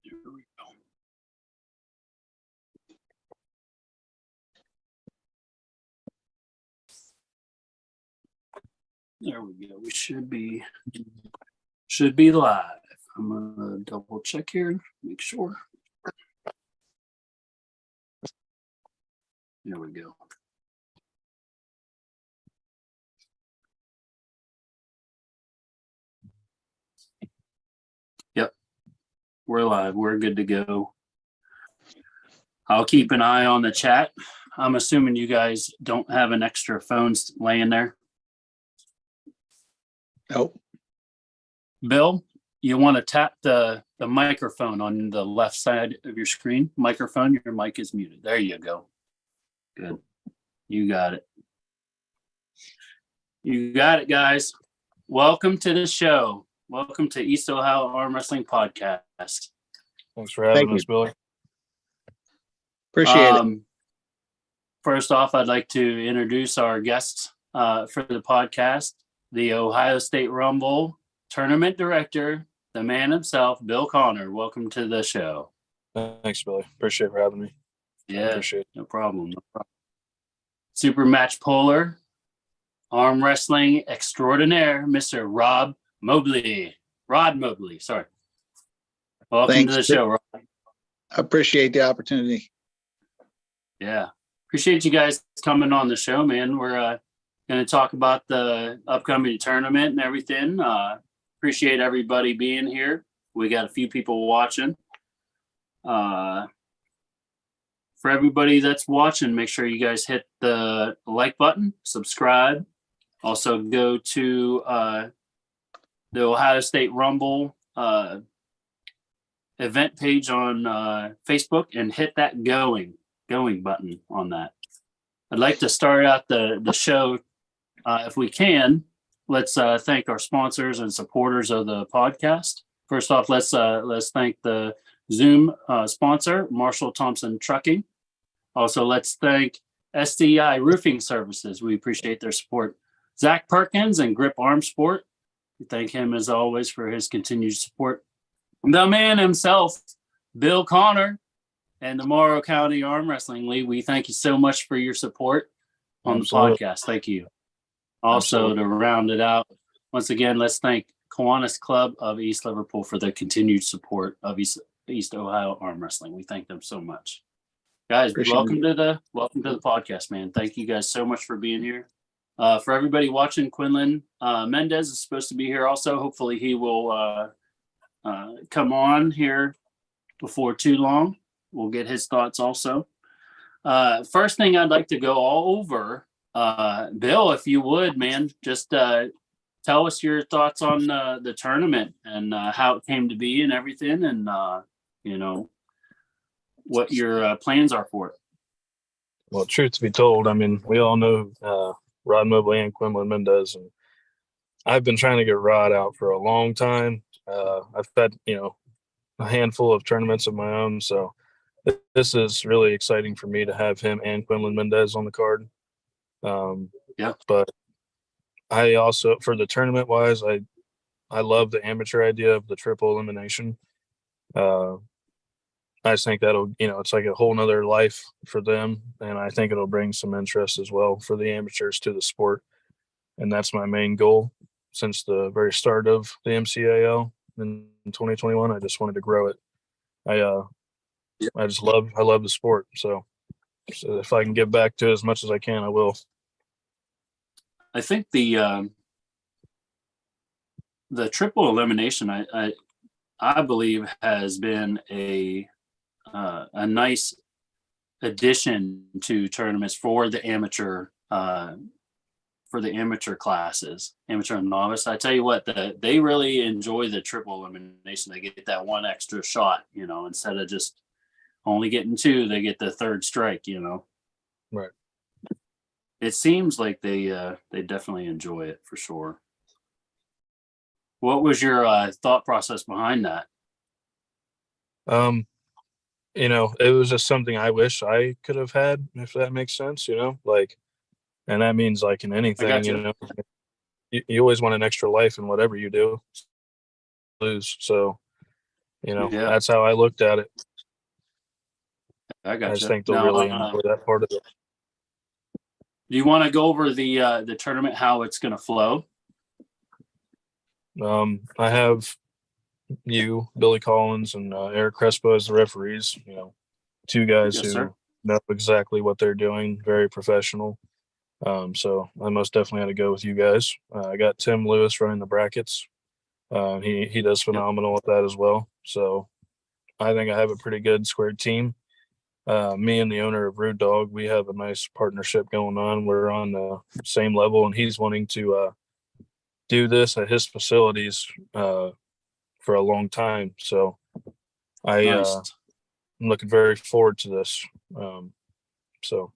Here we go. There we go. We should be live. I'm gonna double check here, make sure. There we go. Yep, we're live. We're good to go. I'll keep an eye on the chat. I'm assuming you guys don't have an extra phone laying there. Nope. Bill, you want to tap the microphone on the left side of your screen. Microphone, your mic is muted. There you go. Good. You got it. You got it, guys. Welcome to the show. Welcome to East Ohio Arm Wrestling Podcast. Thanks for having us, Billy. Appreciate it. First off, I'd like to introduce our guests for the podcast, the OHstRumble Tournament Director, the man himself, Bill Connor. Welcome to the show. Thanks, Billy. Appreciate it for having me. Yeah, Appreciate it. No problem. Super match puller, arm wrestling extraordinaire, Mr. Rod Mobley, sorry. Welcome Thanks. to the show, Rod. Appreciate the opportunity. Yeah. Appreciate you guys coming on the show, man. We're going to talk about the upcoming tournament and everything. Appreciate everybody being here. We got a few people watching. For everybody that's watching, make sure you guys hit the like button, subscribe. Also go to the OHstRumble event page on Facebook and hit that going button on that. I'd like to start out the show, if we can. Let's thank our sponsors and supporters of the podcast. First off, let's thank the Zoom sponsor, Marshall Thompson Trucking. Also, let's thank SDI Roofing Services. We appreciate their support. Zach Perkins and Grip Arm Sport. We thank him as always for his continued support. The man himself, Bill Connor, and the Morrow County Arm Wrestling League. We thank you so much for your support on Absolutely. the podcast. Thank you. Also, Absolutely. to round it out, once again, let's thank Kiwanis Club of East Liverpool for their continued support of East Ohio Arm Wrestling. We thank them so much. Guys, welcome to the podcast, man. Thank you guys so much for being here. For everybody watching, Quinlan Mendez is supposed to be here also. Hopefully he will come on here before too long. We'll get his thoughts also. First thing I'd like to go all over, Bill, if you would, man, just tell us your thoughts on the tournament and how it came to be and everything, and what your plans are for it. Well, truth to be told, I mean, we all know Rod Mobley and Quinlan Mendez, and I've been trying to get Rod out for a long time. I've had, a handful of tournaments of my own, so this is really exciting for me to have him and Quinlan Mendez on the card. Yeah. But I also, for the tournament wise, I love the amateur idea of the triple elimination. I just think that'll, it's like a whole nother life for them. And I think it'll bring some interest as well for the amateurs to the sport. And that's my main goal since the very start of the MCAL in 2021. I just wanted to grow it. I love the sport. So if I can give back to it as much as I can, I will. I think the triple elimination, I believe, has been a nice addition to tournaments for the amateur classes, amateur and novice. I tell you what, they really enjoy the triple elimination. They get that one extra shot, instead of just only getting two, they get the third strike, Right. It seems like they definitely enjoy it for sure. What was your thought process behind that? It was just something I wish I could have had, if that makes sense, and that means like in anything, you always want an extra life in whatever you do. lose. So, Yeah. that's how I looked at it. I I just gotcha. think they'll Now, really enjoy that part of it. do you want to go over the tournament, how it's going to flow? I have you, Billy Collins, and Eric Crespo as the referees. Two guys Yes, who sir. know exactly what they're doing, very professional. So I most definitely had to go with you guys. I got Tim Lewis running the brackets. He does phenomenal with that as well. So I think I have a pretty good squared team. Me and the owner of Rude Dog, we have a nice partnership going on. We're on the same level, and he's wanting to do this at his facilities for a long time. So Nice. I'm looking very forward to this. So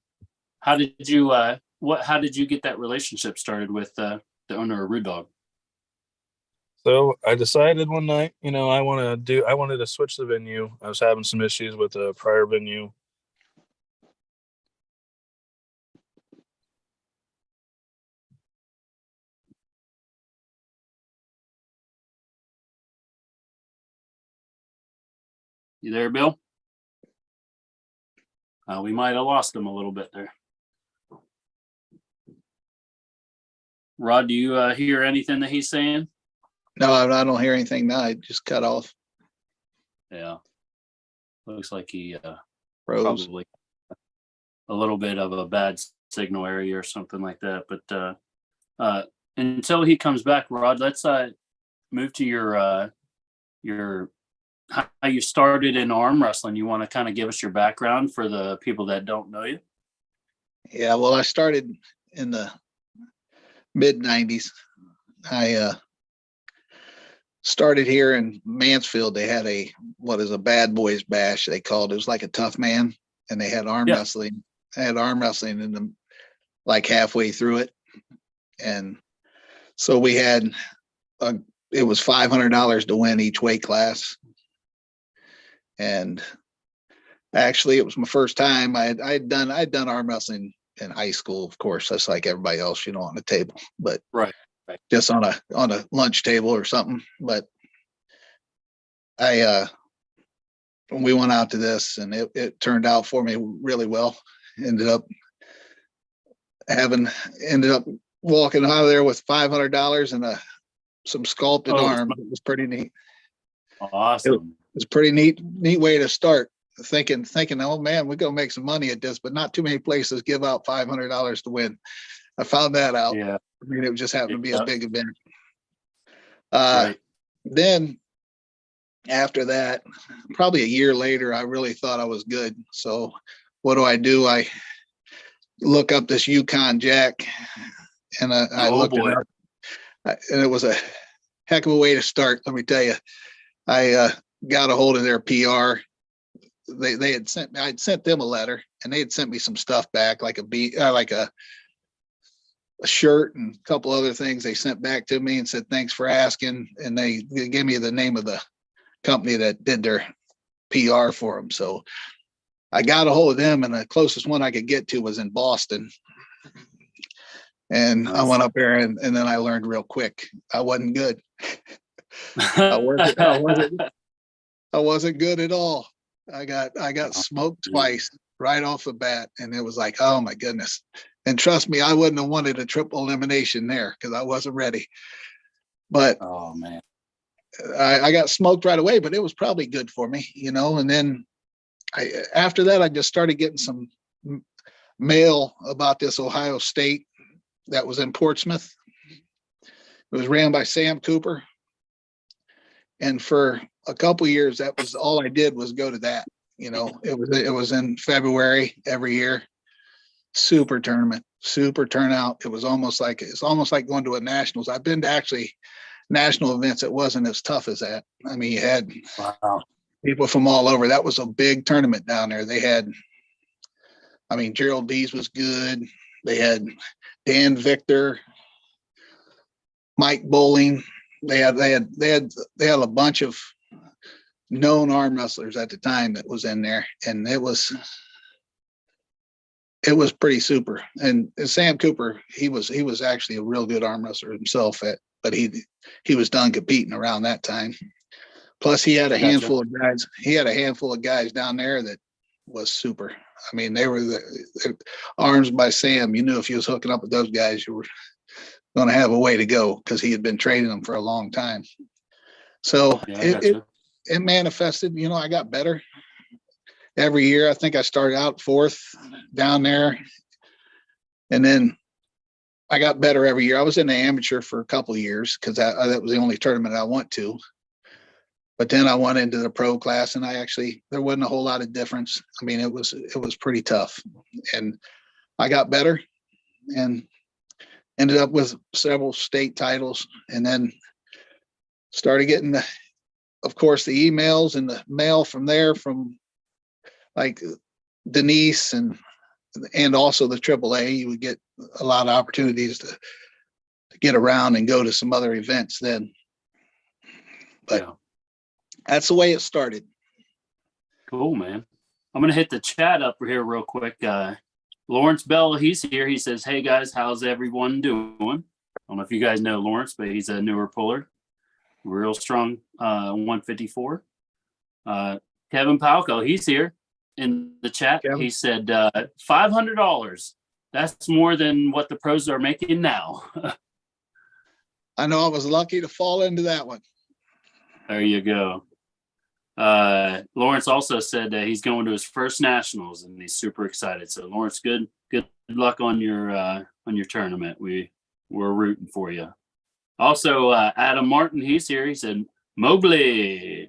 How did you how did you get that relationship started with the owner of Rude Dog? So I decided one night, I wanted to switch the venue. I was having some issues with a prior venue. You there, Bill? We might have lost him a little bit there. Rod, do you hear anything that he's saying? No, I don't hear anything now. It just cut off. Yeah. Looks like he Froze. probably a little bit of a bad signal area or something like that. But until he comes back, Rod, let's move to your how you started in arm wrestling. You want to kind of give us your background for the people that don't know you? Yeah, well, I started in the mid-90s. I started here in Mansfield. They had a bad boys bash, they called it. It was like a tough man, and they had arm wrestling. I had arm wrestling in them like halfway through it. And so we had it was $500 to win each weight class. And actually it was my first time. I'd done arm wrestling in high school, of course. That's like everybody else, on the table, but Right. just on a lunch table or something. But we went out to this, and it turned out for me really well. Ended up walking out of there with $500 and some sculpted arm. It was pretty neat. Awesome. It was pretty neat way to start. Thinking, oh man, we're gonna make some money at this, but not too many places give out $500 to win. I found that out. Yeah. I mean, it just happened to be a big event. Right. Then after that, probably a year later, I really thought I was good. So what do? I look up this Yukon Jack, and I looked it up, and it was a heck of a way to start. Let me tell you, I got a hold of their PR. I'd sent them a letter, and they had sent me some stuff back, like a shirt and a couple other things they sent back to me and said, thanks for asking. And they gave me the name of the company that did their PR for them. So I got a hold of them, and the closest one I could get to was in Boston. And I went up there, and then I learned real quick I wasn't good. I wasn't good at all. I got smoked twice right off the bat, and it was like, oh my goodness. And trust me, I wouldn't have wanted a triple elimination there because I wasn't ready. But oh man, I got smoked right away, but it was probably good for me, And then after that, I just started getting some mail about this Ohio State that was in Portsmouth. It was ran by Sam Cooper. And for a couple of years, that was all I did was go to that. It was in February every year. Super tournament, super turnout. It was almost like going to a nationals. I've been to actually national events. It wasn't as tough as that. I mean, you had people from all over. That was a big tournament down there. They had, Gerald Dees was good. They had Dan Victor, Mike Bowling. They had a bunch of known arm wrestlers at the time that was in there, and it was pretty super. And Sam Cooper, he was actually a real good arm wrestler himself but he was done competing around that time. Plus, he had a Gotcha. handful of guys. He had a handful of guys down there that was super. I mean, they were the arms by Sam. You knew if you was hooking up with those guys, you were going to have a way to go because he had been training them for a long time. So Yeah, I gotcha. it manifested. You know, I got better every year. I think I started out fourth down there, and then I got better every year. I was in the amateur for a couple of years because that was the only tournament I went to. But then I went into the pro class, and there wasn't a whole lot of difference. I mean, it was pretty tough, and I got better and ended up with several state titles, and then started getting of course, the emails and the mail from there from like Denise and also the AAA. You would get a lot of opportunities to get around and go to some other events then. But Yeah. That's the way it started. Cool, man. I'm going to hit the chat up here real quick. Lawrence Bell, he's here. He says, hey, guys, how's everyone doing? I don't know if you guys know Lawrence, but he's a newer puller. Real strong 154. Kevin Palco, he's here in the chat. Kevin. He said $500. That's more than what the pros are making now. I know I was lucky to fall into that one. There you go. Lawrence also said that he's going to his first nationals and he's super excited. So Lawrence, good luck on your tournament. We're rooting for you. Also, Adam Martin, he's here. He said, Mobley.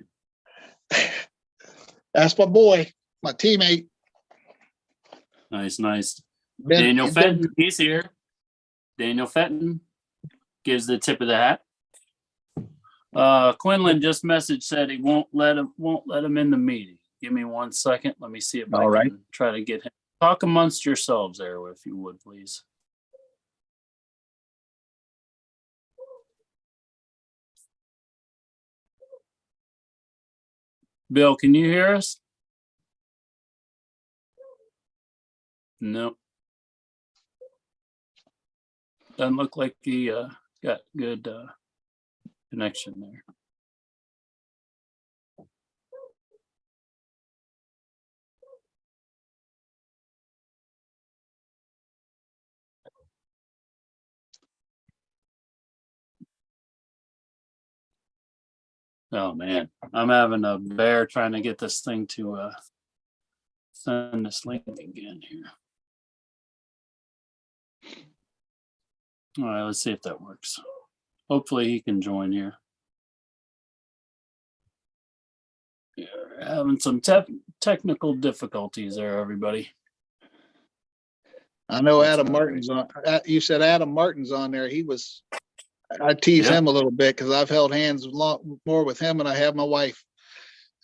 That's my boy, my teammate. Nice. Daniel Fenton, he's here. Daniel Fenton gives the tip of the hat. Quinlan just messaged, said he won't let him in the meeting. Give me 1 second. Let me see if I can try to get him. Talk amongst yourselves there, if you would, please. Bill, can you hear us? No. Doesn't look like he got good connection there. Oh man, I'm having a bear trying to get this thing to send this link again here. All right, let's see if that works. Hopefully he can join here. Yeah, having some technical difficulties there, everybody. I know Adam Martin's on. You said Adam Martin's on there. I tease him a little bit because I've held hands a lot more with him than I have my wife.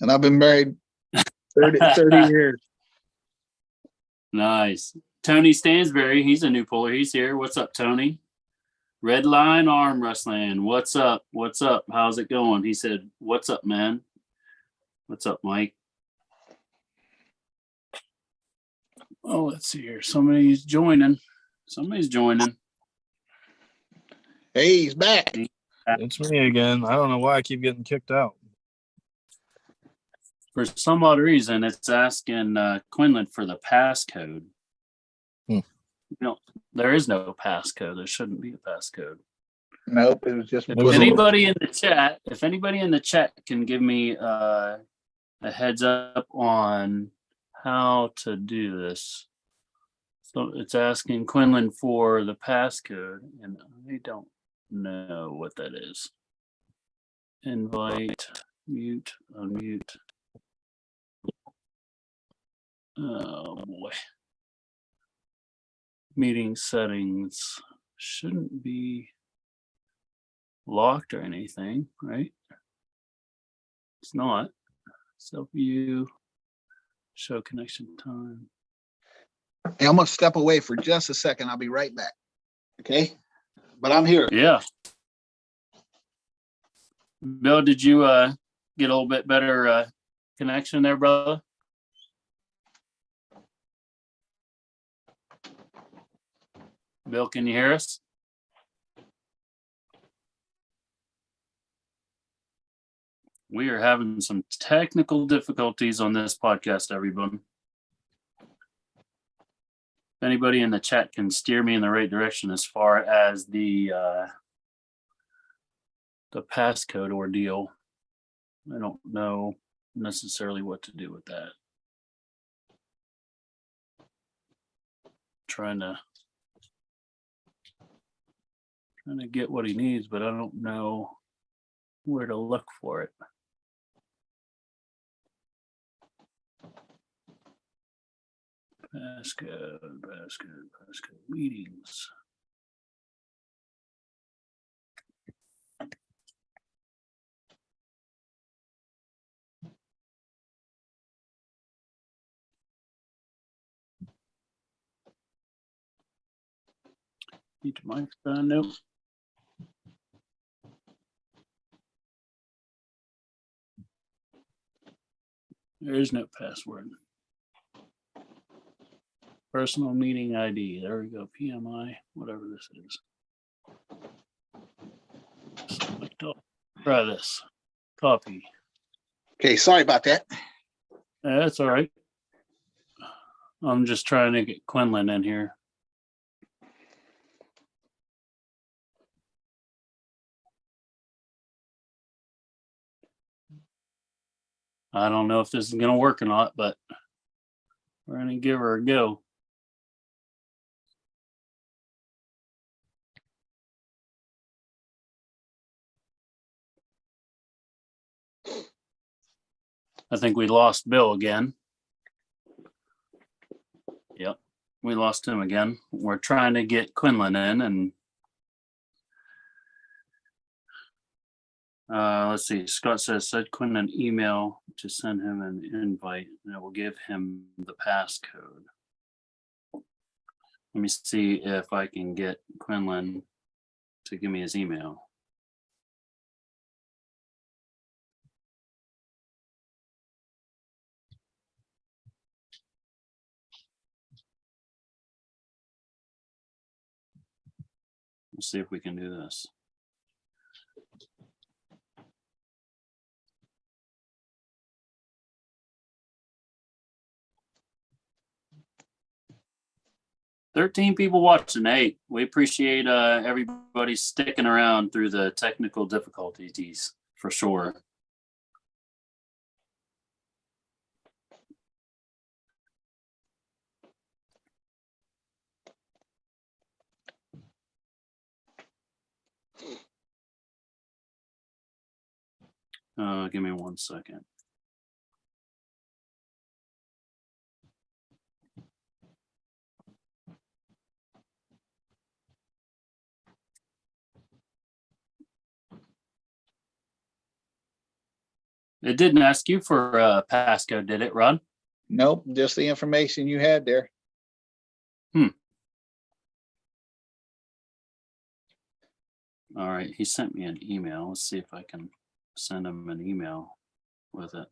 And I've been married 30 years. Nice. Tony Stansberry, he's a new puller. He's here. What's up, Tony? Red Line Arm Wrestling. What's up? How's it going? He said, what's up, man? What's up, Mike? Oh, let's see here. Somebody's joining. Hey, he's back. It's me again. I don't know why I keep getting kicked out. For some odd reason, it's asking Quinlan for the passcode. No, there is no passcode. There shouldn't be a passcode. Nope, it was just. If anybody in the chat can give me a heads up on how to do this. So it's asking Quinlan for the passcode, and I don't know what that is. Invite, mute, unmute. Oh boy. Meeting settings shouldn't be locked or anything, right? It's not. Self view, show connection time. Hey, I'm gonna step away for just a second. I'll be right back. Okay, but I'm here. Yeah. Bill, did you get a little bit better connection there, brother? Bill, can you hear us? We are having some technical difficulties on this podcast, everyone. If anybody in the chat can steer me in the right direction as far as the passcode ordeal, I don't know necessarily what to do with that. Trying to get what he needs, but I don't know where to look for it. Passcode meetings. Need your microphone, nope. There is no password. Personal meeting ID. There we go. PMI, whatever this is. Select all. Try this. Copy. Okay, sorry about that. That's all right. I'm just trying to get Quinlan in here. I don't know if this is going to work or not, but we're going to give her a go. I think we lost Bill again. Yep, we lost him again. We're trying to get Quinlan in, and let's see. Scott said Quinlan email to send him an invite, and it will give him the passcode. Let me see if I can get Quinlan to give me his email. Let's see if we can do this. "13 people watching. Hey, we appreciate everybody sticking around through the technical difficulties for sure. Give me 1 second. It didn't ask you for a passcode, did it, Rod? Nope, just the information you had there. All right, he sent me an email. Let's see if I can send him an email with it.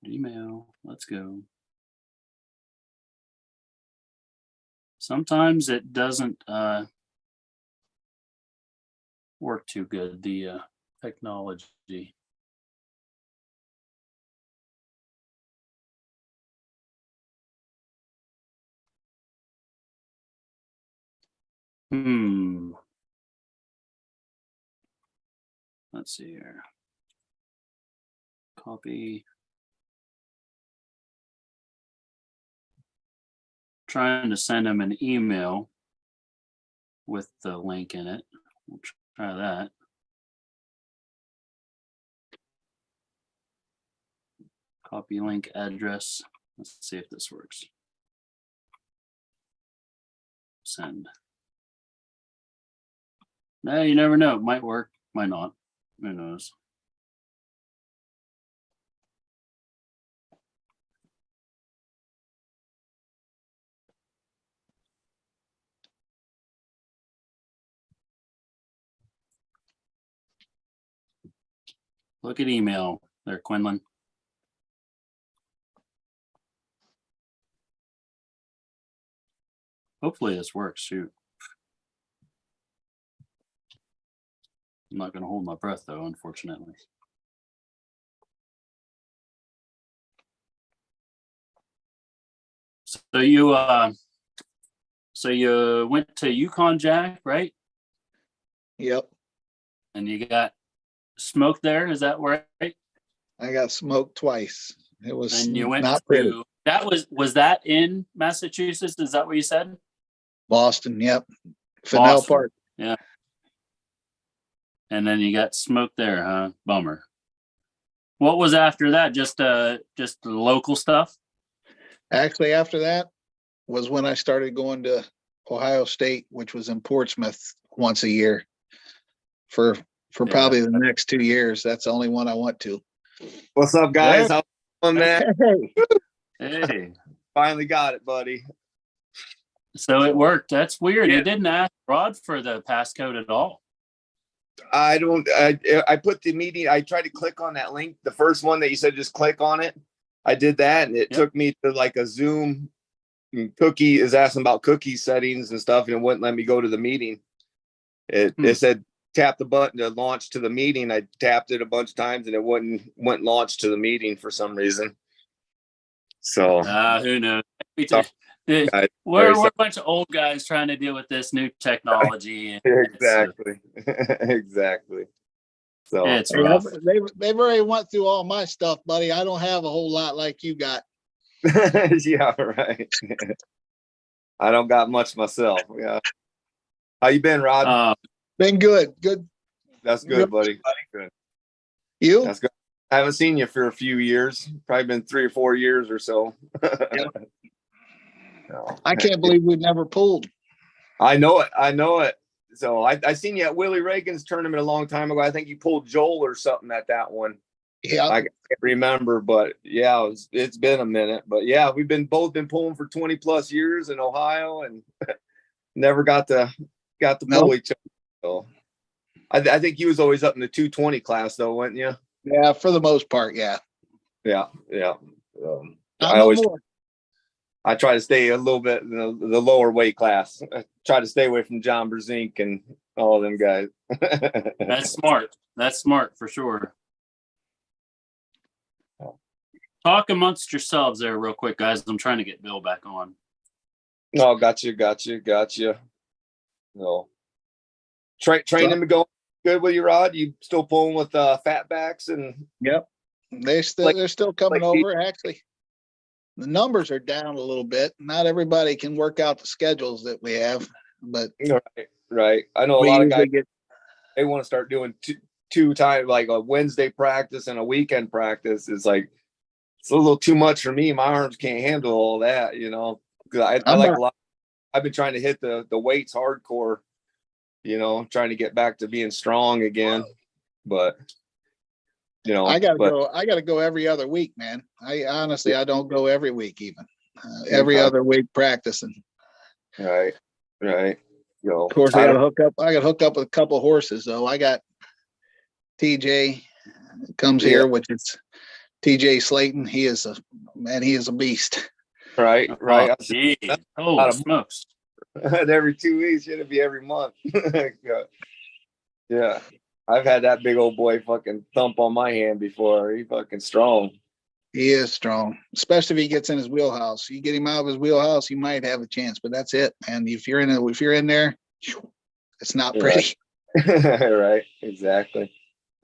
Email, let's go. Sometimes it doesn't work too good, the technology. Let's see here. Copy. Trying to send him an email with the link in it. We'll try that. Copy link address. Let's see if this works. Send. No, you never know. It might work, might not. Who knows? Look at email there, Quinlan. Hopefully this works. Shoot. I'm not going to hold my breath though, unfortunately. So you went to Yukon Jack, right? Yep. And you got smoked there. Is that right? I got smoked twice. It was And you went not pretty. to that was that in Massachusetts? Is that what you said? Boston. Yep. Fennell Boston. Park. Yeah. And then you got smoked there, huh? Bummer. What was after that? Just the local stuff? Actually, after that was when I started going to Ohio State, which was in Portsmouth once a year for probably the next 2 years. That's the only one I went to. What's up, guys? Yeah. How on that? Hey. Finally got it, buddy. So it worked. That's weird. Yeah. You didn't ask Rod for the passcode at all. I put the meeting. I tried to click on that link. The first one that you said, just click on it. I did that, and it took me to like a Zoom cookie. Is asking about cookie settings and stuff, and it wouldn't let me go to the meeting. It said tap the button to launch to the meeting. I tapped it a bunch of times, and it wouldn't launch to the meeting for some reason. So Who knows? Guys, We're a bunch of old guys trying to deal with this new technology. exactly. Exactly. So It's rough. They've already went through all my stuff, buddy. I don't have a whole lot like you got. yeah, right. I don't got much myself. Yeah. How you been, Rod? Been good. Good. That's good, buddy. Good. You? That's good. I haven't seen you for a few years. Probably been 3 or 4 years or so. No. I can't believe we've never pulled. I know it. So I seen you at Willie Reagan's tournament a long time ago. I think you pulled Joel or something at that one. Yeah. I can't remember, but yeah, it's been a minute. But yeah, we've both been pulling for 20 plus years in Ohio and never got to pull each other. So I think you was always up in the 220 class though, weren't you? Yeah, for the most part, yeah. Yeah. I try to stay a little bit in the lower weight class. I try to stay away from John Brzezinski and all of them guys. That's smart for sure. Talk amongst yourselves there real quick, guys. I'm trying to get Bill back on. No, got you. No. Training going good with you, Rod? You still pulling with fat backs and Yep. They're still coming over, actually. The numbers are down a little bit. Not everybody can work out the schedules that we have, but right. I know a lot of guys they want to start doing two times, like a Wednesday practice and a weekend practice. It's like it's a little too much for me. My arms can't handle all that, because I like a lot. I've been trying to hit the weights hardcore, trying to get back to being strong again. But I gotta go every other week, man. I honestly don't go every week even. Every other week practicing. Right. Of course, I gotta hook up with a couple of horses though. I got TJ comes here, which is TJ Slayton. He is a beast. Right. Oh, smokes. Every 2 weeks, it'll be every month. Yeah. I've had that big old boy fucking thump on my hand before. He fucking strong. He is strong, especially if he gets in his wheelhouse. You get him out of his wheelhouse, he might have a chance, but that's it. And if you're in there, it's not pretty. Right. Exactly.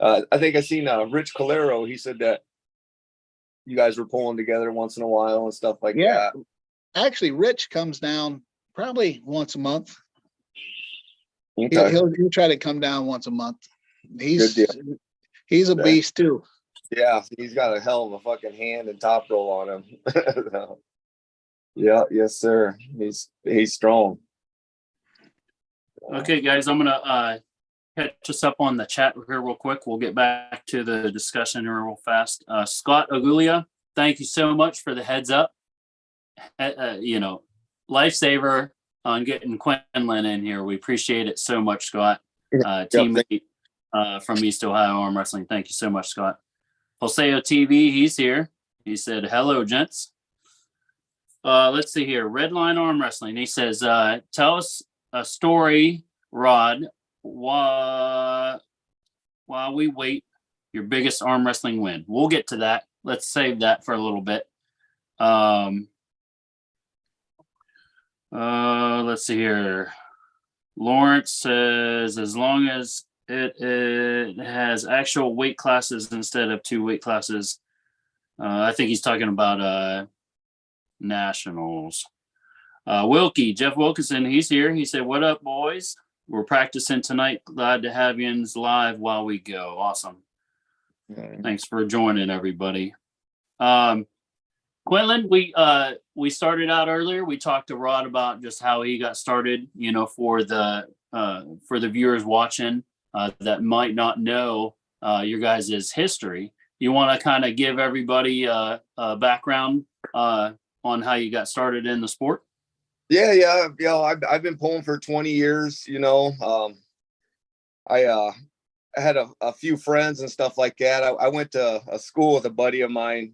I think I seen Rich Calero. He said that you guys were pulling together once in a while and stuff like that. Actually, Rich comes down probably once a month. Okay. He'll try to come down once a month. He's a beast too. Yeah, he's got a hell of a fucking hand and top roll on him. Yeah, yes, sir. He's strong. Okay, guys, I'm gonna catch us up on the chat here real quick. We'll get back to the discussion here real fast. Scott Agulia, thank you so much for the heads up. Lifesaver on getting Quinlan in here. We appreciate it so much, Scott. Teammate from East Ohio Arm Wrestling. Thank you so much, Scott. Joseo TV, he's here. He said, hello, gents. Let's see here. Red Line Arm Wrestling. He says, tell us a story, Rod, while we wait, your biggest arm wrestling win. We'll get to that. Let's save that for a little bit. Let's see here. Lawrence says, as long as it has actual weight classes instead of 2 weight classes. I think he's talking about nationals. Jeff Wilkinson, he's here. He said, what up, boys? We're practicing tonight. Glad to have you live while we go. Awesome. Thanks for joining, everybody. Quinlan, we started out earlier. We talked to Rod about just how he got started, for the viewers watching that might not know your guys' history. You want to kind of give everybody a background on how you got started in the sport? Yeah. I've been pulling for 20 years. I had a few friends and stuff like that. I went to a school with a buddy of mine,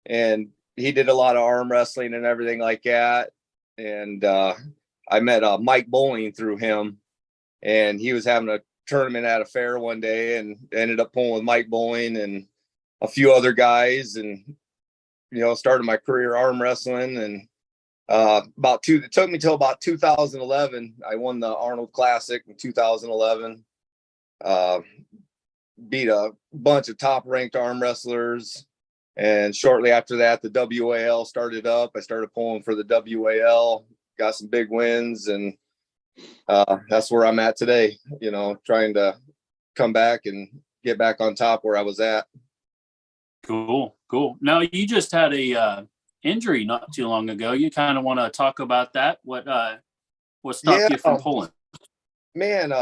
and he did a lot of arm wrestling and everything like that. And I met Mike Bowling through him, and he was having a tournament at a fair one day, and ended up pulling with Mike Bowling and a few other guys, and started my career arm wrestling. And it took me till about 2011. I won the Arnold Classic in 2011. Beat a bunch of top ranked arm wrestlers, and shortly after that the WAL started up. I started pulling for the WAL, got some big wins, and that's where I'm at today, trying to come back and get back on top where I was at. Cool. Now, you just had a injury not too long ago. You kind of want to talk about that? What stopped you from pulling? Man,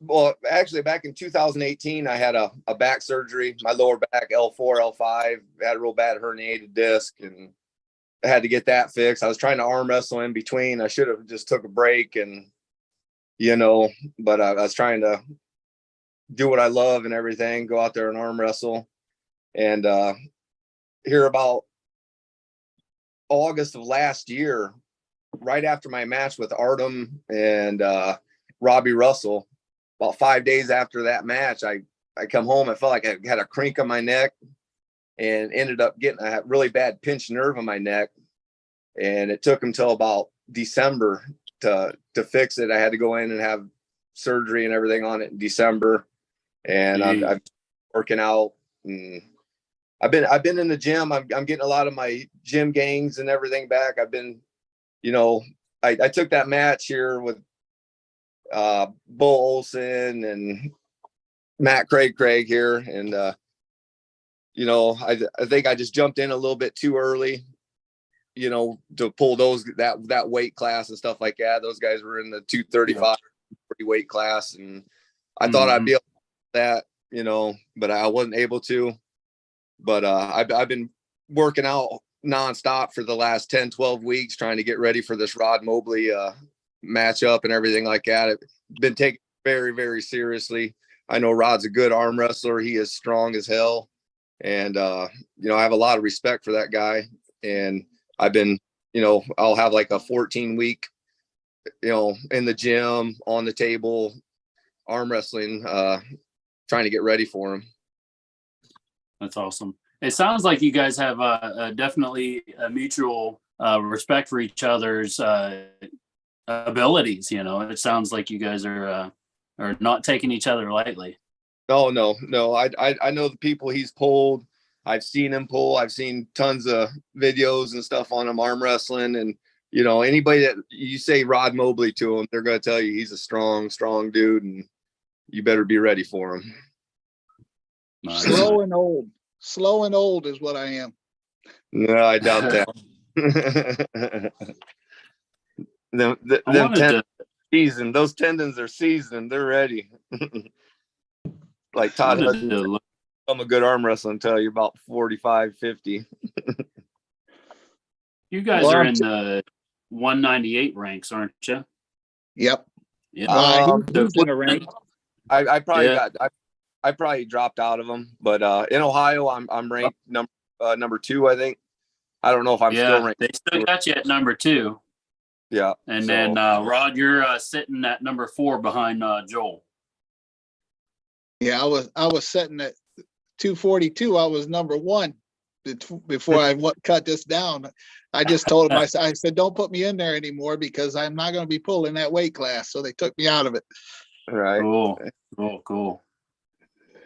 well, actually, back in 2018, I had a back surgery. My lower back, L4, L5, had a real bad herniated disc, and I had to get that fixed. I was trying to arm wrestle in between. I should have just took a break, and but I was trying to do what I love and everything, go out there and arm wrestle. And here about August of last year, right after my match with Artem and Robbie Russell, about 5 days after that match, I come home. I felt like I had a crank on my neck, and ended up getting a really bad pinched nerve on my neck. And it took until about December to fix it. I had to go in and have surgery and everything on it in December. And I'm working out, and I've been in the gym. I'm getting a lot of my gym gains and everything back. I've been, I took that match here with Bull Olson and Matt Craig here, and I think I just jumped in a little bit too early, to pull that weight class and stuff like that. Those guys were in the 235 weight class, and I thought I'd be able to do that, but I wasn't able to. But I've been working out nonstop for the last 10-12 weeks, trying to get ready for this Rod Mobley matchup and everything like that. I've been taken very, very seriously. I know Rod's a good arm wrestler. He is strong as hell. And, I have a lot of respect for that guy. And I've been, I'll have like a 14-week, in the gym, on the table, arm wrestling, trying to get ready for him. That's awesome. It sounds like you guys have definitely a mutual respect for each other's abilities. It sounds like you guys are not taking each other lightly. No. I know the people he's pulled. I've seen him pull. I've seen tons of videos and stuff on him arm wrestling. And, anybody that you say Rod Mobley to him, they're going to tell you he's a strong dude, and you better be ready for him. Nice. Slow and old is what I am. No, I doubt that. Those tendons are seasoned. They're ready. Like Todd Hudson, I'm a good arm wrestler until you're about 45, 50. You guys are in the 198 ranks, aren't you? Yep. Yeah. He's in a rank. I probably dropped out of them, but in Ohio, I'm ranked number 2, I think. I don't know if I'm still Yeah, ranked. they still got you at number 2. Yeah. And so- then Rod, you're sitting at number 4 behind Joel. Yeah, I was sitting at 242. I was number 1 before I cut this down. I just told him, I said, don't put me in there anymore because I'm not going to be pulling that weight class. So they took me out of it. Right. Cool.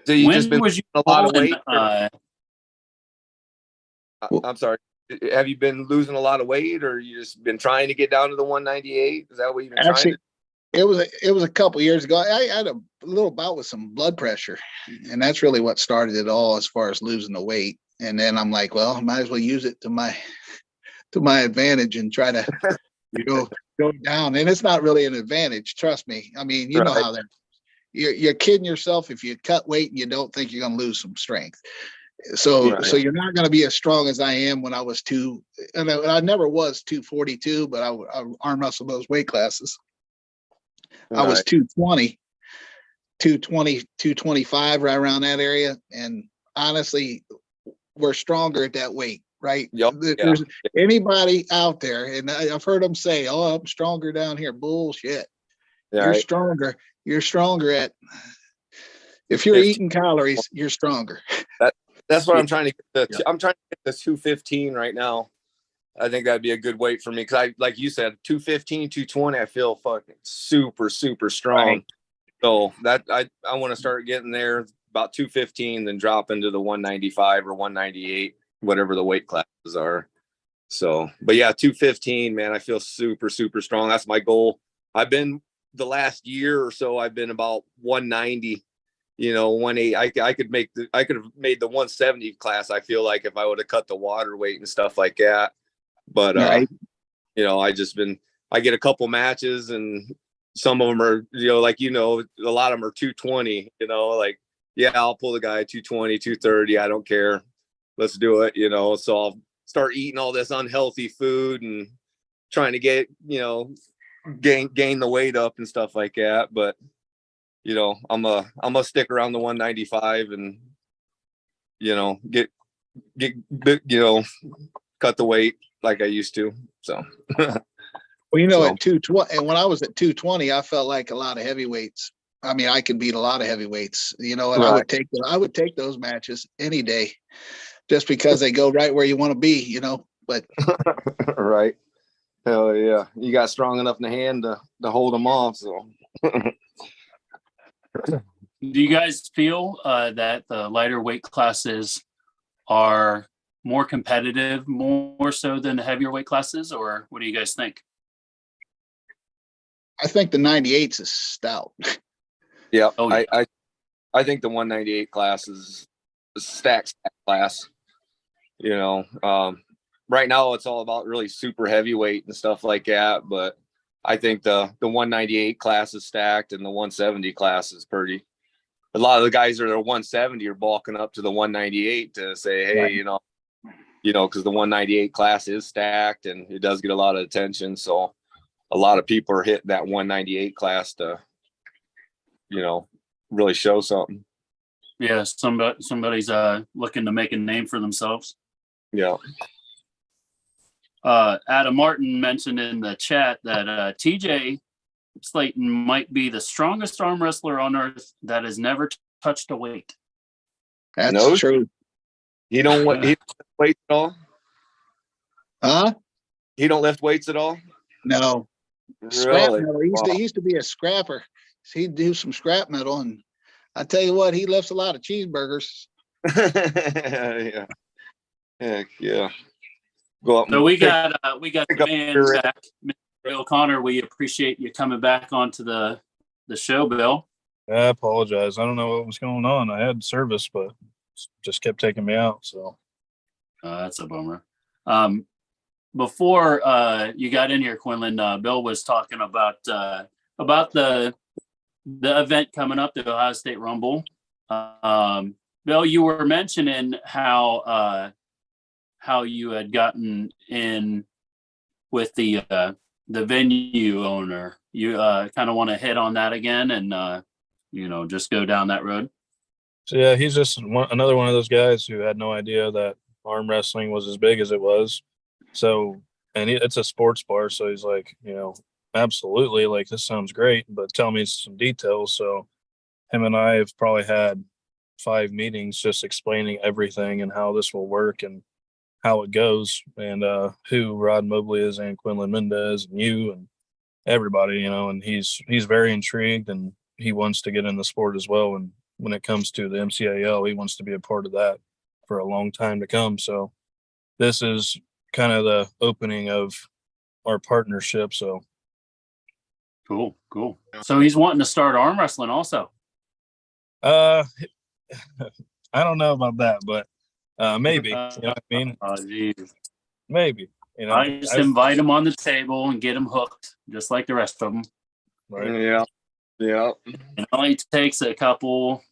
So you When just been was you a lot of pulling, weight? I'm sorry. Have you been losing a lot of weight, or you just been trying to get down to the 198? Is that what you've been Actually, trying to? it was a couple years ago. I had a little bout with some blood pressure, and that's really what started it all as far as losing the weight. And then I'm like, well, I might as well use it to my advantage and try to go down. And it's not really an advantage, trust me. I mean, you know how that you're kidding yourself if you cut weight and you don't think you're going to lose some strength. So you're not going to be as strong as I am when I was and I never was 242, but I arm wrestled those weight classes. I was 220, 225, right around that area. And honestly, we're stronger at that weight, right? Yep. There's anybody out there, and I've heard them say, oh, I'm stronger down here. Bullshit. Yeah, You're stronger. You're stronger if you're eating calories, you're stronger. That's what I'm trying to get. I'm trying to get the 215 right now. I think that'd be a good weight for me because like you said, 215, 220. I feel fucking super, super strong. Right. So that I want to start getting there about 215, then drop into the 195 or 198, whatever the weight classes are. So, but yeah, 215, man, I feel super, super strong. That's my goal. I've been the last year or so, I've been about 190. 180. I could have made the 170 class. I feel like if I would have cut the water weight and stuff like that. But I get a couple matches and some of them are, a lot of them are 220, like, yeah, I'll pull the guy 220, 230. I don't care. Let's do it. So I'll start eating all this unhealthy food and trying to get, gain the weight up and stuff like that. But I'm gonna stick around the 195 and get cut the weight like I used to. So well, at 220, and when I was at 220, I felt like a lot of heavyweights. I mean, I could beat a lot of heavyweights, and I would take those matches any day just because they go right where you want to be, but right. Hell yeah. You got strong enough in the hand to hold them off. So do you guys feel that the lighter weight classes are more competitive, more so than the heavier weight classes, or what do you guys think? I think the 98s is stout. Yeah. I think the 198 class is a stack class. Right now it's all about really super heavyweight and stuff like that, but I think the 198 class is stacked and the 170 class is pretty. A lot of the guys that are 170 are bulking up to the 198 to say, hey, because the 198 class is stacked and it does get a lot of attention. So a lot of people are hitting that 198 class to, really show something. Yeah, somebody's looking to make a name for themselves. Yeah. Adam Martin mentioned in the chat that TJ Slayton might be the strongest arm wrestler on earth that has never touched a weight. That's true. He don't lift weights at all? Huh? He don't lift weights at all? No. Really? Scrap metal. He used to be a scrapper. So he'd do some scrap metal, and I tell you what, he lifts a lot of cheeseburgers. Yeah. Heck yeah. Go up. So we got the man back, Mr. Bill Connor. We appreciate you coming back onto the show, Bill. I apologize. I don't know what was going on. I had service, but just kept taking me out. So that's a bummer. Before you got in here, Quinlan, Bill was talking about the event coming up, the Ohio State Rumble. Bill, you were mentioning how you had gotten in with the venue owner. You kind of want to hit on that again and just go down that road. So yeah, he's just another one of those guys who had no idea that arm wrestling was as big as it was. So, and it's a sports bar. So he's like, absolutely, like, this sounds great, but tell me some details. So him and I have probably had 5 meetings just explaining everything and how this will work and how it goes, and who Rod Mobley is and Quinlan Mendez and you and everybody, and he's very intrigued and he wants to get in the sport as well. And when it comes to the MCAL, he wants to be a part of that for a long time to come. So this is kind of the opening of our partnership. So Cool. So he's wanting to start arm wrestling also. I don't know about that, but maybe, you know what I mean? Oh, geez. Maybe, I just invite him on the table and get him hooked, just like the rest of them. right? Yeah. It only takes a couple,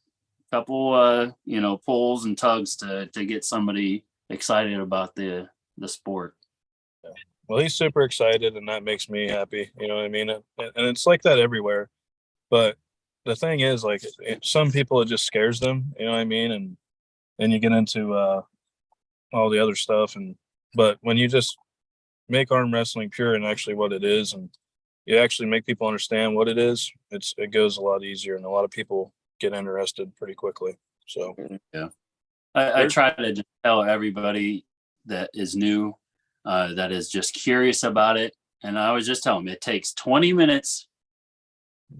pulls and tugs to get somebody excited about the sport. Well, he's super excited, and that makes me happy. You know what I mean? And it's like that everywhere. But the thing is, like, some people, it just scares them. You know what I mean? And then you get into all the other stuff. But when you just make arm wrestling pure and actually what it is, and you actually make people understand what it is, it goes a lot easier, and a lot of people get interested pretty quickly. So yeah, I try to just tell everybody that is new, that is just curious about it, and I always just tell them it takes 20 minutes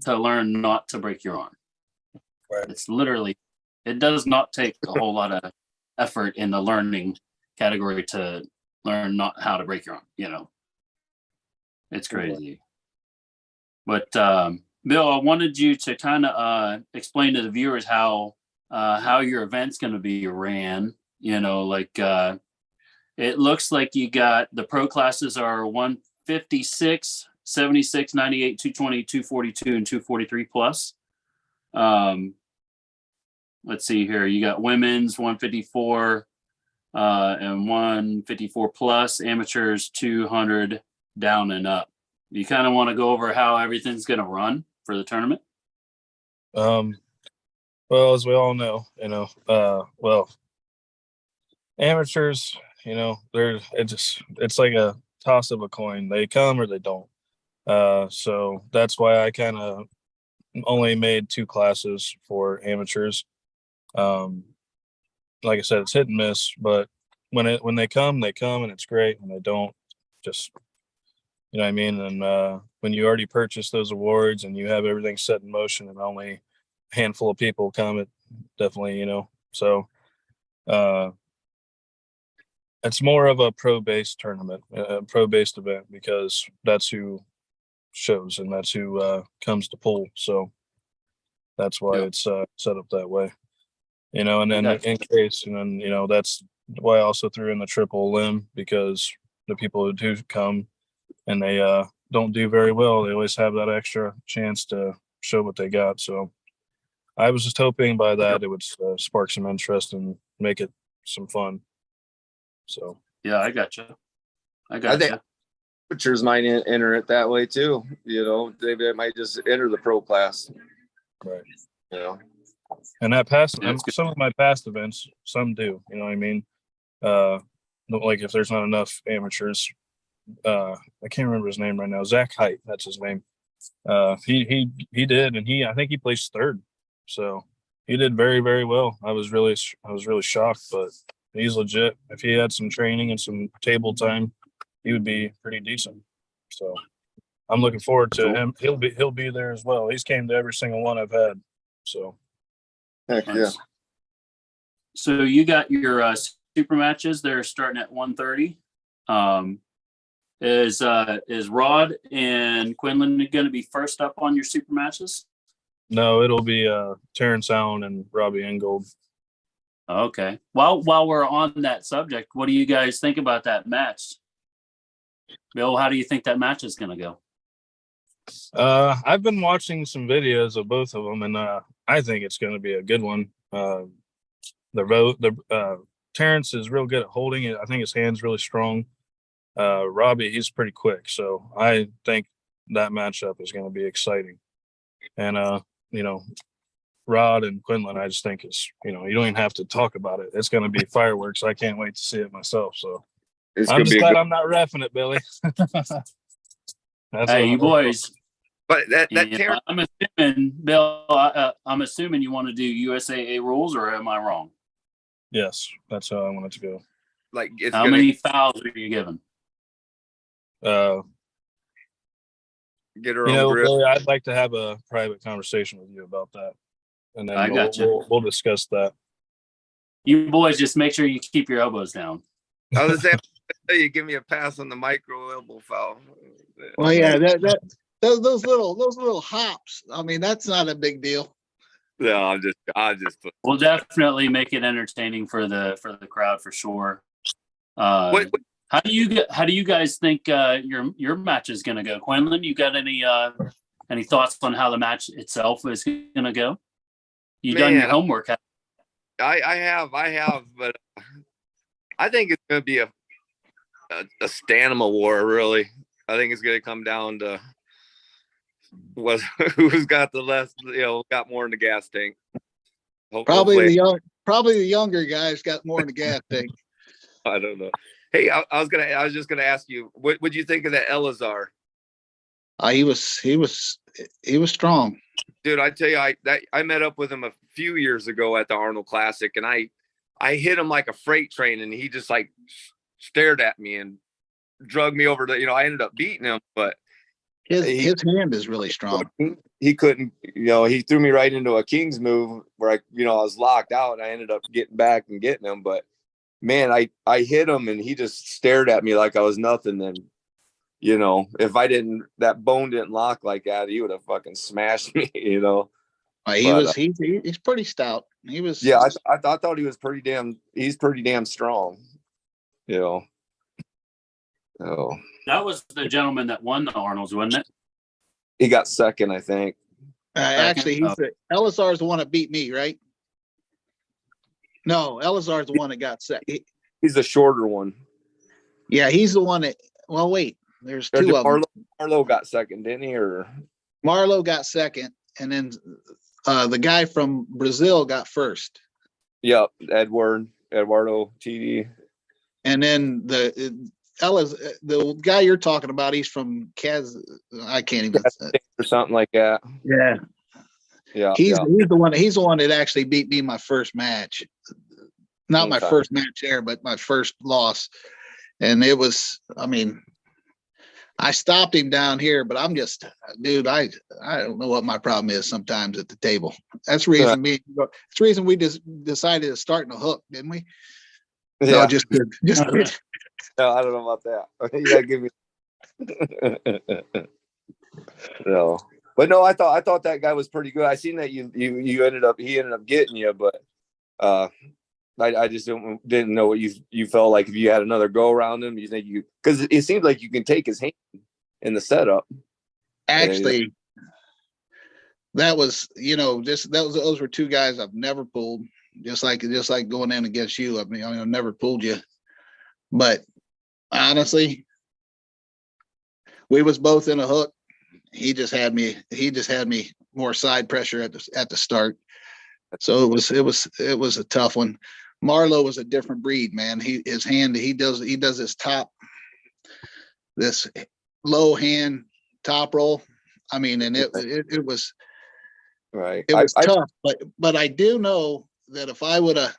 to learn not to break your arm. Right. It's literally, it does not take a whole lot of effort in the learning category to learn not how to break your arm. It's crazy. But Bill, I wanted you to kind of explain to the viewers how your event's going to be ran. It looks like you got the pro classes are 156, 76, 98, 220, 242, and 243 plus. Let's see here. You got women's 154 and 154 plus, amateurs 200 down and up. You kind of want to go over how everything's going to run for the tournament? Well, as we all know, amateurs, it's like a toss of a coin. They come or they don't. So that's why I kind of only made 2 classes for amateurs. Like I said, it's hit and miss, but when they come, and it's great. When they don't, just, you know what I mean? And when you already purchased those awards and you have everything set in motion and only a handful of people come, it definitely, so it's more of a pro-based tournament, a pro-based event, because that's who shows and that's who comes to pull. So that's why it's set up that way, and then in case, and then, that's why I also threw in the triple limb, because the people who do come and they don't do very well, they always have that extra chance to show what they got. So I was just hoping by that it would spark some interest and make it some fun. So yeah, I got you. I think amateurs might enter it that way too. They might just enter the pro class. Right. And that some of my past events, some do. You know what I mean? Like if there's not enough amateurs, I can't remember his name right now. Zach Height, that's his name. He did, and I think he placed 3rd. So he did very, very well. I was really shocked, but he's legit. If he had some training and some table time, he would be pretty decent. So I'm looking forward to him. He'll be there as well. He's came to every single one I've had. So heck yeah. So you got your super matches. They're starting at 1:30. Is Rod and Quinlan going to be first up on your super matches? No, it'll be Terrence Allen and Robbie Ingold. Okay. While we're on that subject, what do you guys think about that match? Bill, how do you think that match is going to go? I've been watching some videos of both of them, and I think it's going to be a good one. Terrence is real good at holding it. I think his hand's really strong. Robbie, he's pretty quick, so I think that matchup is going to be exciting. And Rod and Quinlan, I just think is, you don't even have to talk about it. It's going to be fireworks. I can't wait to see it myself. So It's I'm gonna just be a glad good. I'm not reffing it, Billy. That's Hey, what you I'm- boys. But that You know, Terrence, I'm assuming, Bill. I'm assuming you want to do USAA rules, or am I wrong? Yes, that's how I want it to go. like it's How gonna many fouls are you given? get her own grip. Billy, I'd like to have a private conversation with you about that, and then I gotcha. we'll discuss that. You boys just make sure you keep your elbows down. I was saying, you give me a pass on the micro elbow foul. Well, yeah, those little hops. I mean, that's not a big deal. No, I just. We'll definitely make it entertaining for the crowd for sure. What, How do you guys think your match is going to go, Quinlan? You got any thoughts on how the match itself is going to go? You done your homework? I have, but I think it's going to be a stamina war. Really, I think it's going to come down to who's got the less, got more in the gas tank. Probably Hopefully. the younger guys got more in the gas tank. I don't know. Hey, I was just gonna ask you, what would you think of that Elazar? He was strong. Dude, I tell you, I met up with him a few years ago at the Arnold Classic, and I hit him like a freight train, and he just like stared at me and drug me over to, I ended up beating him, but His hand is really strong. He couldn't, he threw me right into a King's move where I was locked out, and I ended up getting back and getting him, but man, I hit him and he just stared at me like I was nothing. And if that bone didn't lock like that, he would have fucking smashed me. He's pretty stout. He was. Yeah, I thought he was he's pretty damn strong. Oh, That was the gentleman that won the Arnolds, wasn't it? he got second, I think. Actually, Elazar's the one that beat me, right? No, Elazar's the one that got second. He's the shorter one. Yeah, he's the one that. Well, wait. There's two of them. Marlo got second, didn't he? Or Marlo got second, and then the guy from Brazil got first. Yep, Eduardo TD. And then the guy you're talking about, he's from I can't even or something like that. Yeah. Yeah. He's the one that actually beat me my first match. Not my first match there, but my first loss. And it was, I stopped him down here, but I'm just, dude, I don't know what my problem is sometimes at the table. That's the reason we just decided to start in the hook, didn't we? Yeah. No, just No, I don't know about that. You gotta give me no. But no, I thought that guy was pretty good. I seen that he ended up getting you, but I just didn't know what you felt like if you had another go around him. You think because it seems like you can take his hand in the setup. Actually, those were two guys I've never pulled. Just like going in against you. I've never pulled you, but honestly, we was both in a hook. He just had me more side pressure at the start. So it was a tough one. Marlo was a different breed, man. He does this low hand top roll. And it was right. It was tough, but I do know that if I would have,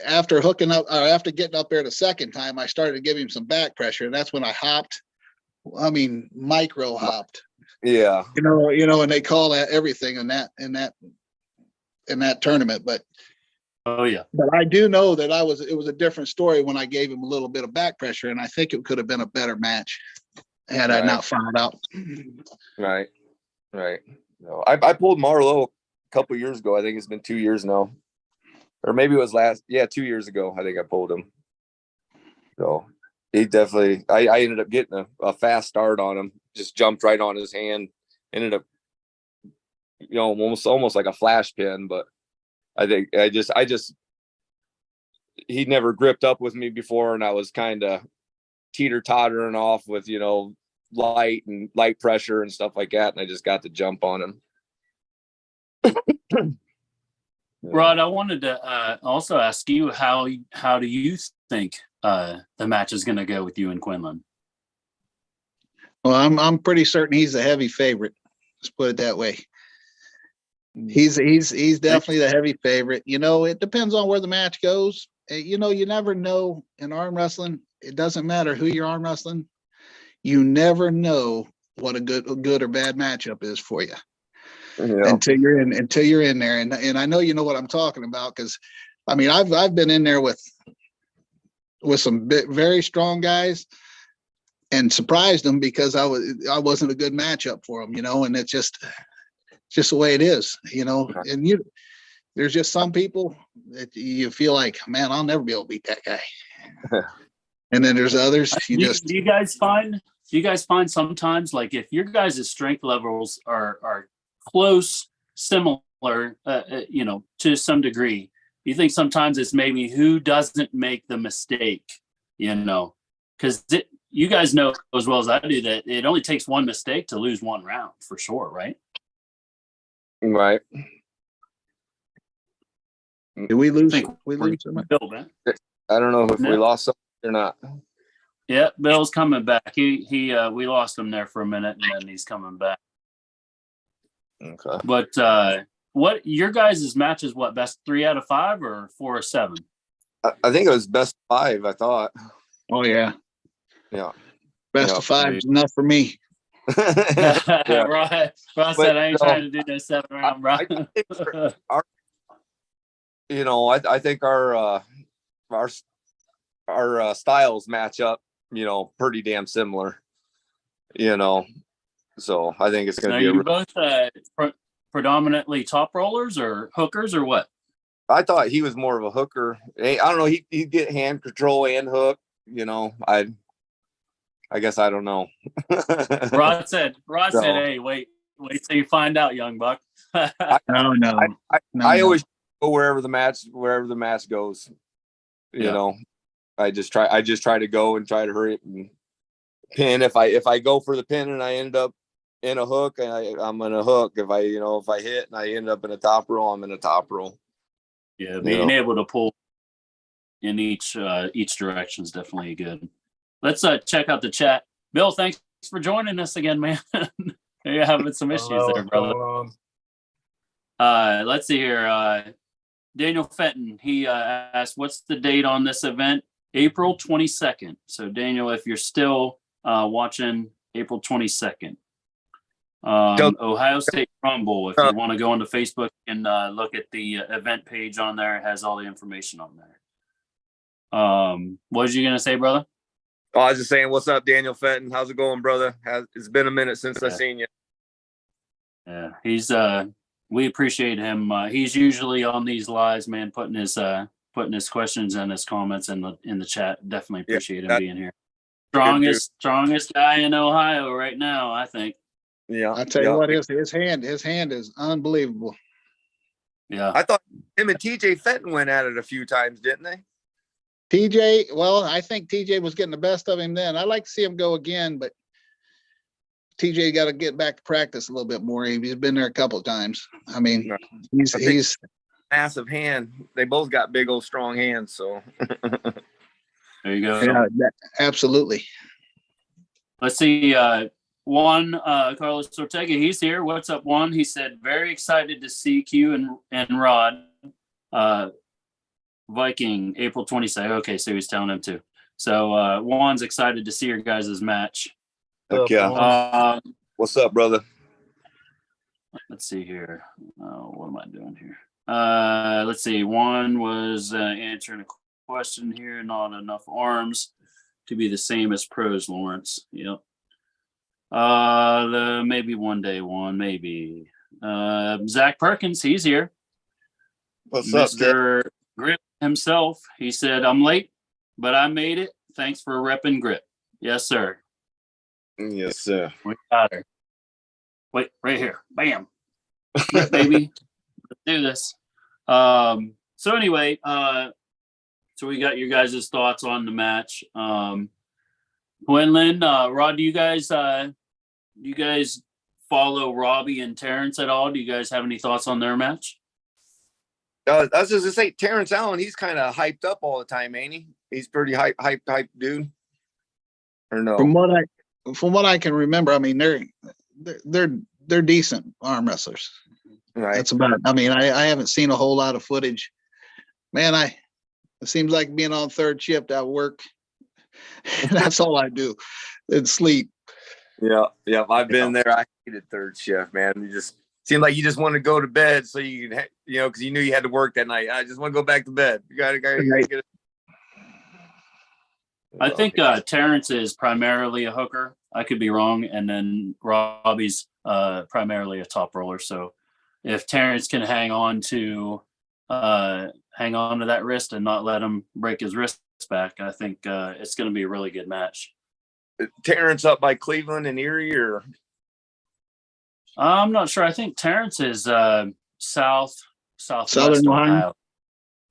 after hooking up or after getting up there the second time, I started to give him some back pressure, and that's when I hopped. Micro hopped. Yeah. And they call that everything in that tournament, but oh yeah. But I do know that it was a different story when I gave him a little bit of back pressure, and I think it could have been a better match had I not found out. Right. No, I pulled Marlo a couple years ago. I think it's been 2 years now, or maybe it was 2 years ago. I think I pulled him. So he definitely. I ended up getting a fast start on him. Just jumped right on his hand. Ended up, almost like a flash pin. But I think he never gripped up with me before, and I was kind of teeter-tottering off with light pressure and stuff like that, and I just got the jump on him. Rod, I wanted to also ask you how do you think the match is going to go with you and Quinlan? Well, I'm pretty certain he's a heavy favorite. Let's put it that way. He's definitely the heavy favorite. You know, it depends on where the match goes. You know, you never know in arm wrestling. It doesn't matter who you're arm wrestling. You never know what a good or bad matchup is for you until you're in there. And I know you know what I'm talking about, because I mean I've been in there with some very strong guys and surprised them because I wasn't a good matchup for them, you know, and it's just the way it is, you know. And there's just some people that you feel like, man, I'll never be able to beat that guy. And then there's others do you guys find sometimes, like, if your guys' strength levels are close, similar, you know, to some degree, you think sometimes it's maybe who doesn't make the mistake, you know, because you guys know as well as I do that it only takes one mistake to lose one round for sure, right? Right. Do we lose? We lose Bill, man. I don't know if we lost something or not. Yeah, Bill's coming back. He we lost him there for a minute, and then he's coming back. Okay. But what your guys' match is? What, best 3 out of 5 or 4 or 7? I think it was best 5. I thought. Oh yeah. Yeah. Best of 5 is enough for me. Yeah. Right. Ross said, I ain't trying to do no 7 round, bro. You know, I think our styles match up, you know, pretty damn similar, you know, so I think it's going to be. Are you both predominantly top rollers or hookers or what? I thought he was more of a hooker. I don't know. He'd get hand control and hook, you know. I guess I don't know. Rod said, hey, wait till you find out, young buck. No. I always go wherever the match goes. You know, I just try to go and try to hurry up and pin. If I go for the pin and I end up in a hook, I'm in a hook. If I hit and I end up in a top roll, I'm in a top roll. Yeah, being able to pull in each direction is definitely good. Let's check out the chat. Bill, thanks for joining us again, man. You're having some issues there, brother. Let's see here. Daniel Fenton, he asked, what's the date on this event? April 22nd. So, Daniel, if you're still watching, April 22nd. Ohio State Rumble. If you want to go onto Facebook and look at the event page on there, it has all the information on there. What was you going to say, brother? Oh, I was just saying, what's up, Daniel Fenton? How's it going, brother? It's been a minute since I've seen you. Yeah, he's we appreciate him. He's usually on these lives, man, putting his questions and his comments in the chat. Definitely appreciate him being here. Strongest guy in Ohio right now, I think. Yeah, I tell you what, his hand is unbelievable. Yeah, I thought him and TJ Fenton went at it a few times, didn't they? TJ, well, I think TJ was getting the best of him then. I'd like to see him go again, but TJ got to get back to practice a little bit more. He's been there a couple of times. I mean, he's massive hand. They both got big old strong hands. So there you go. Yeah, absolutely. Let's see. Juan Carlos Ortega, he's here. What's up, Juan? He said, very excited to see Q and Rod. Viking, April 22nd. Okay, so he's telling him too. So Juan's excited to see your guys' match. Okay. What's up, brother? Let's see here. What am I doing here? Let's see. Juan was answering a question here. Not enough arms to be the same as pros, Lawrence. Yep. Maybe one day, Juan. Maybe. Zach Perkins, he's here. What's up, Mr. Grip himself. He said, I'm late, but I made it. Thanks for repping Grip. Yes, sir. Yes, sir. We got her. Wait, right here. Bam. Grip, baby. Let's do this. So anyway, so we got your guys' thoughts on the match. Quinlan, Rod, do you guys follow Robbie and Terrence at all? Do you guys have any thoughts on their match? I was just gonna say, Terrence Allen, he's kind of hyped up all the time, ain't he? He's pretty hype dude. Or no? From what I can remember, I mean they're decent arm wrestlers. Right. That's about it. I mean, I haven't seen a whole lot of footage. Man, it seems like being on third shift at work. That's all I do. And sleep. Yeah. I've been there. I hated third shift, man. You just seemed like you just want to go to bed so you could, because you knew you had to work that night. I just want to go back to bed. You gotta get it. I think Terrence is primarily a hooker. I could be wrong. And then Robbie's primarily a top roller. So if Terrence can hang on to that wrist and not let him break his wrist back, I think it's going to be a really good match. Terrence up by Cleveland and Erie, or I'm not sure. I think Terrence is southwest Southern Ohio.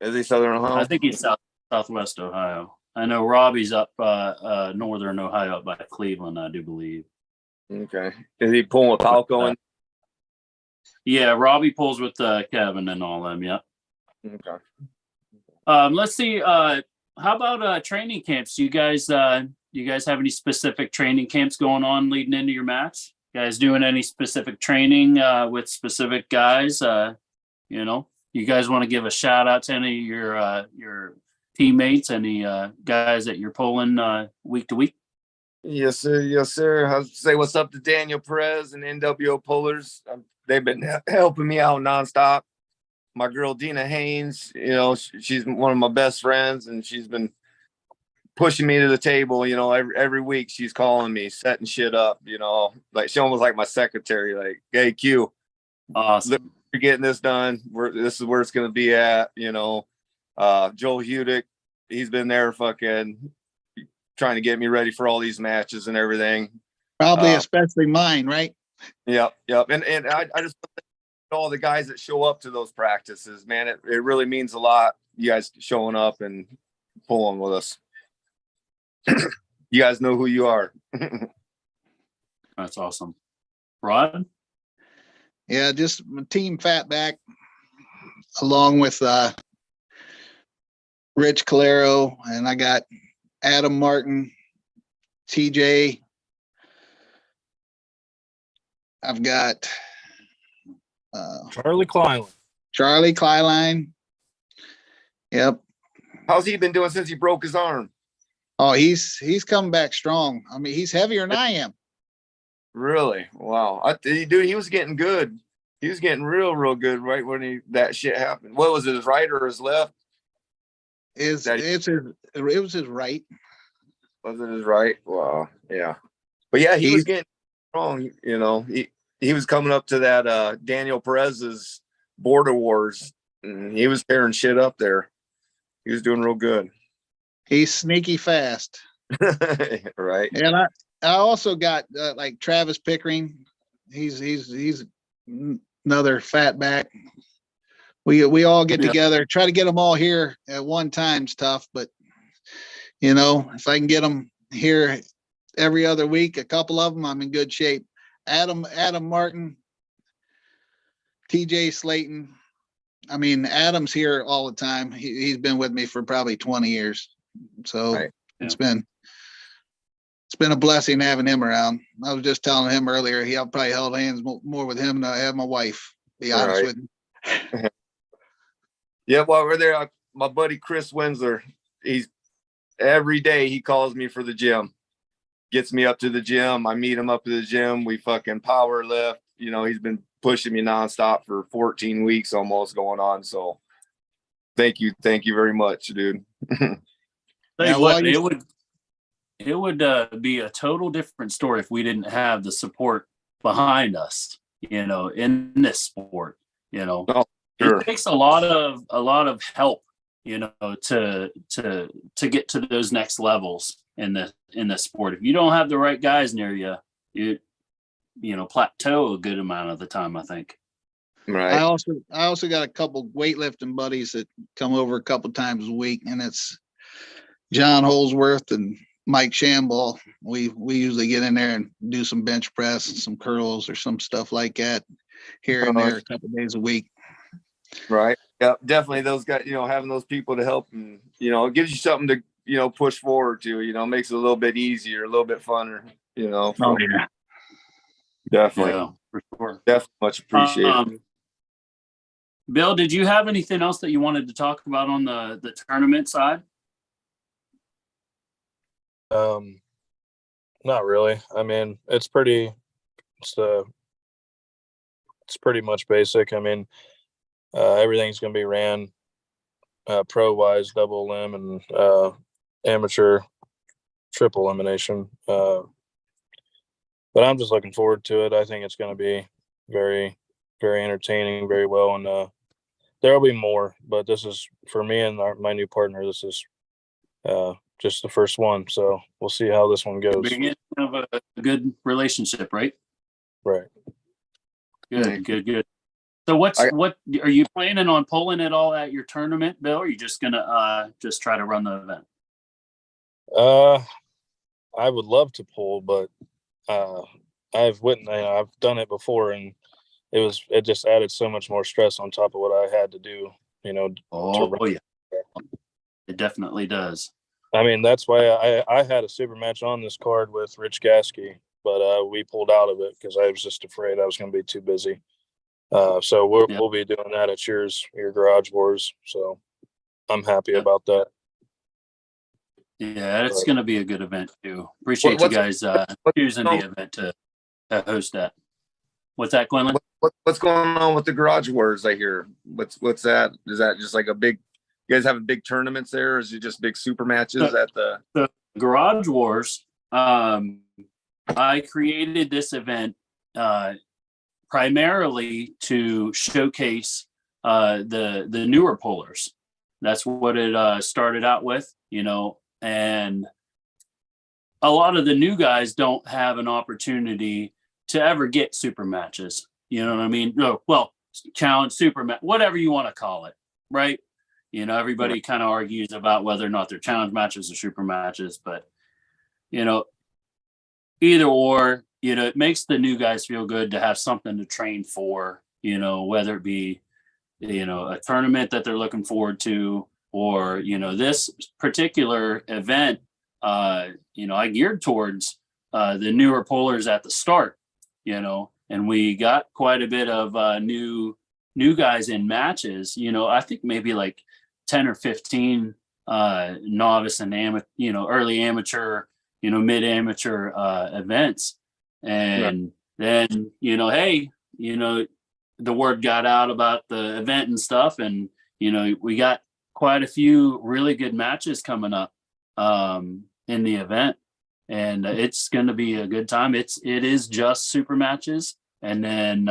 Is he Southern Ohio? I think he's southwest Ohio. I know Robbie's up northern Ohio, up by Cleveland, I do believe. Okay. Is he pulling with Palco? Yeah, Robbie pulls with Kevin and all them. Yep. Okay. Let's see. How about training camps? You guys have any specific training camps going on leading into your match? You guys doing any specific training with specific guys? You guys want to give a shout out to any of your teammates, any guys that you're pulling week to week? Yes, sir. I'll say what's up to Daniel Perez and NWO Pullers. They've been helping me out nonstop. My girl Dina Haynes, she's one of my best friends, and she's been pushing me to the table. Every week she's calling me, setting shit up. Like she almost like my secretary. Like, hey Q, Awesome. You're getting this done. This is where it's gonna be at. Joel Hudick, he's been there fucking trying to get me ready for all these matches and everything. Probably especially mine, right? Yep. And I just all the guys that show up to those practices, man, it really means a lot. You guys showing up and pulling with us. You guys know who you are. That's awesome. Rod? Yeah, just my team Fatback, along with Rich Calero, and I got Adam Martin, TJ. I've got Charlie Quinlan. Charlie Quinlan. Yep. How's he been doing since he broke his arm? Oh, he's come back strong. I mean, he's heavier than I am. Really? Wow. Dude, he was getting good. He was getting real good right when that shit happened. What was it, his right or his left? It was his right. Was it his right? Wow. Yeah. But yeah, he was getting strong. He was coming up to that Daniel Perez's Border Wars, and he was tearing shit up there. He was doing real good. He's sneaky fast. Right. And I also got like Travis Pickering. He's another Fatback. We all get together, try to get them all here at one time's tough, but if I can get them here every other week, a couple of them, I'm in good shape. Adam Martin, TJ Slayton. I mean, Adam's here all the time. He's been with me for probably 20 years. So right. It's been a blessing having him around. I was just telling him earlier, I'll probably held hands more with him than I have my wife, to be honest with you. Yeah, while we're there, my buddy Chris Winsler, every day he calls me for the gym, gets me up to the gym. I meet him up to the gym. We fucking power lift. He's been pushing me nonstop for 14 weeks almost going on. So thank you very much, dude. It would be a total different story if we didn't have the support behind us, in this sport. Oh, sure. It takes a lot of help, to get to those next levels in the sport. If you don't have the right guys near you, you plateau a good amount of the time, I think. Right. I also got a couple weightlifting buddies that come over a couple times a week, and it's John Holsworth and Mike Shamble. We usually get in there and do some bench press and some curls or some stuff like that here and there a couple days a week. Right. Yeah, definitely those guys, having those people to help, and it gives you something push forward to, makes it a little bit easier, a little bit funner, Oh yeah. definitely, Yeah, for sure. definitely much appreciated. Bill, did you have anything else that you wanted to talk about on the tournament side? Not really. I mean, it's pretty much basic. I mean, everything's going to be ran pro wise, double elim, and amateur triple elimination. But I'm just looking forward to it. I think it's going to be very, very entertaining, very well, and there'll be more. But this is for me and my new partner. This is just the first one, so we'll see how this one goes. Beginning of a good relationship, right? Right. Good. So what are you planning on pulling it all at your tournament, Bill? Or are you just gonna just try to run the event? I would love to pull, but I've done it before, and it just added so much more stress on top of what I had to do. Oh yeah, it definitely does. I mean, that's why I had a super match on this card with Rich Gasky, but we pulled out of it because I was just afraid I was going to be too busy. So we'll be doing that at your Garage Wars. So I'm happy about that. Yeah, it's going to be a good event too. Appreciate you guys choosing the event to host that. What's that, Quinlan? What's going on with the Garage Wars? I hear. What's that? Is that just like a big? You guys having big tournaments there, or is it just big super matches at the Garage Wars? I created this event primarily to showcase the newer pullers. That's what it started out with, and a lot of the new guys don't have an opportunity to ever get super matches. You know what I mean? No, well, challenge, super match, whatever you want to call it, right? Everybody kind of argues about whether or not they're challenge matches or super matches, but either or, it makes the new guys feel good to have something to train for, whether it be, a tournament that they're looking forward to, or, this particular event, I geared towards the newer pullers at the start, and we got quite a bit of new guys in matches. I think maybe like 10 or 15 novice and early amateur, mid amateur events. And then, hey, the word got out about the event and stuff. And, we got quite a few really good matches coming up in the event. And it's going to be a good time. It is just super matches. And then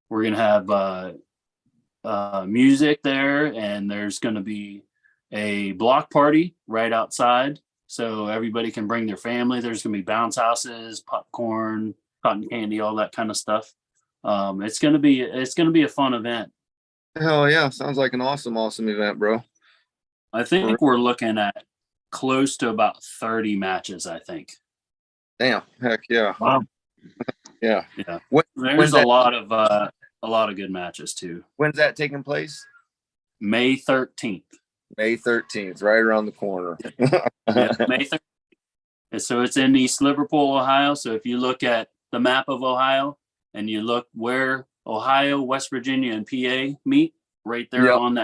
we're going to have music there, and there's going to be a block party right outside, so everybody can bring their family. There's going to be bounce houses, popcorn, cotton candy, all that kind of stuff. It's going to be a fun event. Hell yeah, sounds like an awesome event, bro. I think we're looking at close to about 30 matches, I think. Damn, heck yeah. Wow. Yeah. There's a lot of good matches too. When's that taking place? May 13th. May 13th, right around the corner. Yeah, May 13th. And so it's in East Liverpool, Ohio. So if you look at the map of Ohio and you look where Ohio, West Virginia, and PA meet, right there on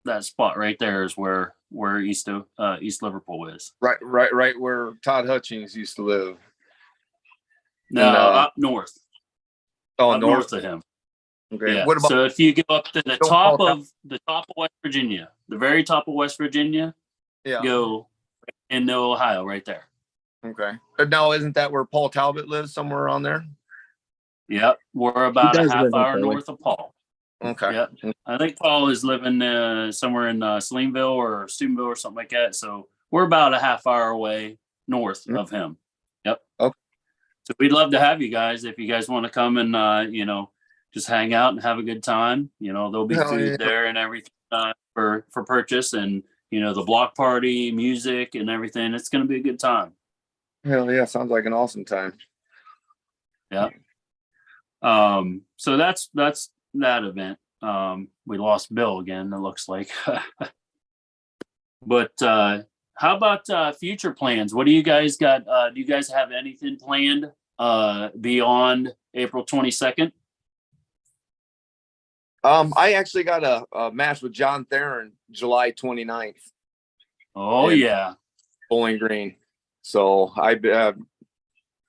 that spot right there is where East Liverpool is. Right where Todd Hutchings used to live. No, up north. Oh, up north of him. Okay. Yeah. What about, so if you go up to the top of West Virginia, the very top of West Virginia, go into Ohio right there. Okay. Now, isn't that where Paul Talbot lives, somewhere around there? Yep. We're about a half hour north of Paul. Okay. Yep. I think Paul is living somewhere in Seleenville or Steubenville or something like that. So we're about a half hour away north of him. Yep. Okay. So we'd love to have you guys if you guys want to come and just hang out and have a good time. There'll be food there and everything for purchase, and the block party, music, and everything. It's going to be a good time. Hell yeah, sounds like an awesome time. Yeah. So that's that event. We lost Bill again, it looks like. But how about future plans? What do you guys got? Do you guys have anything planned beyond April 22nd? I actually got a match with John Theron July 29th. Oh, yeah. Bowling Green. So I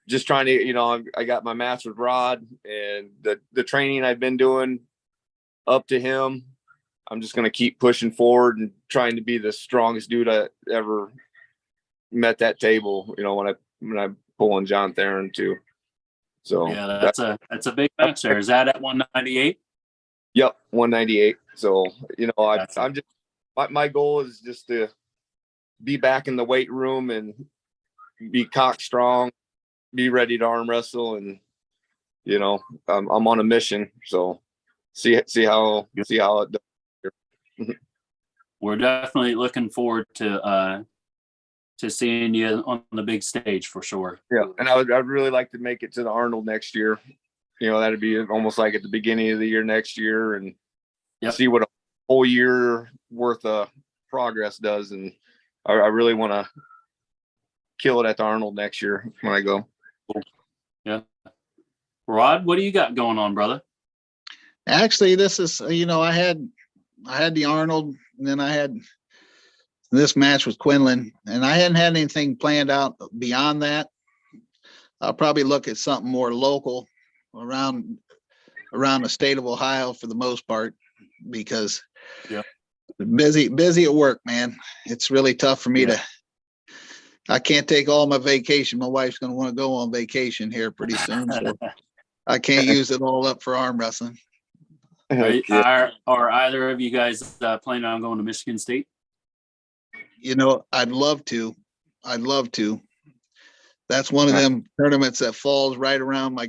just trying to, I got my match with Rod, and the training I've been doing up to him. I'm just going to keep pushing forward and trying to be the strongest dude I ever met that table, when I pull on John Theron too. So yeah, that's a big match there. Is that at 198? Yep, 198. So, I'm just, my goal is just to be back in the weight room and be cock strong, be ready to arm wrestle. And, I'm on a mission. So see how it does. We're definitely looking forward to seeing you on the big stage for sure. Yeah. And I'd really like to make it to the Arnold next year. That'd be almost like at the beginning of the year next year, and see what a whole year worth of progress does. And I really want to kill it at the Arnold next year when I go. Yeah. Rod, what do you got going on, brother? Actually, this is, I had the Arnold, and then I had this match with Quinlan, and I hadn't had anything planned out beyond that. I'll probably look at something more local around the state of Ohio for the most part, because busy at work, man. It's really tough for me I can't take all my vacation. My wife's going to want to go on vacation here pretty soon, so I can't use it all up for arm wrestling. Are either of you guys planning on going to Michigan State? I'd love to. That's one of them tournaments that falls right around my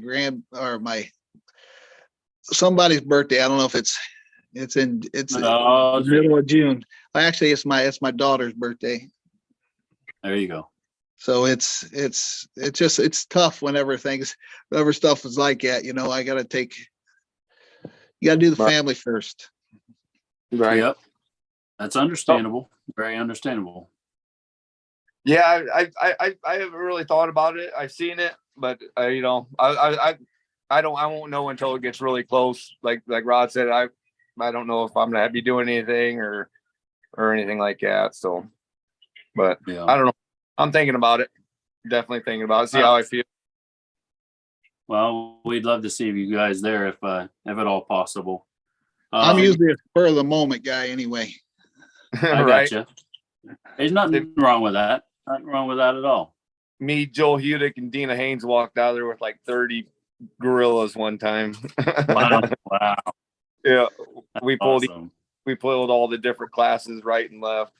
somebody's birthday. I don't know if it's in the middle of June. Actually, it's my daughter's birthday. There you go. So it's tough whenever stuff is like that. You got to do the family first. Right. Yep. That's understandable. Very understandable. Yeah, I haven't really thought about it. I've seen it, but I won't know until it gets really close. Like Rod said, I don't know if I'm gonna be doing anything or anything like that. So, but I don't know. I'm thinking about it. Definitely thinking about it. See how I feel. Well, we'd love to see you guys there if at all possible. I'm usually a spur of the moment guy anyway. I got you. There's nothing wrong with that. Nothing wrong with that at all. Me, Joel Hudick, and Dina Haynes walked out there with like 30 gorillas one time. Wow. Yeah, we pulled awesome. We pulled all the different classes right and left.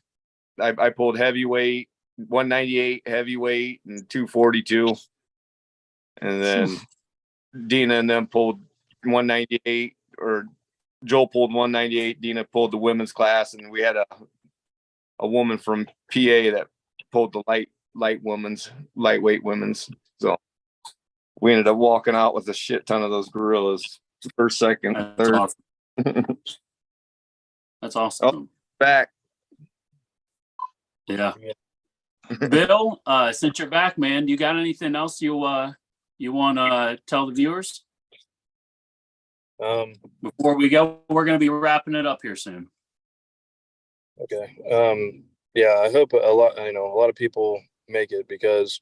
I pulled heavyweight, 198 heavyweight, and 242, and then Dina and them pulled 198, or Joel pulled 198. Dina pulled the women's class, and we had a woman from PA that pulled the lightweight women's. So we ended up walking out with a shit ton of those gorillas. First, second, third. Awesome. That's awesome. Oh, back. Yeah. Bill, since you're back, man, you got anything else you want to tell the viewers? Before we go, we're going to be wrapping it up here soon. Okay. Yeah, I hope a lot of people make it, because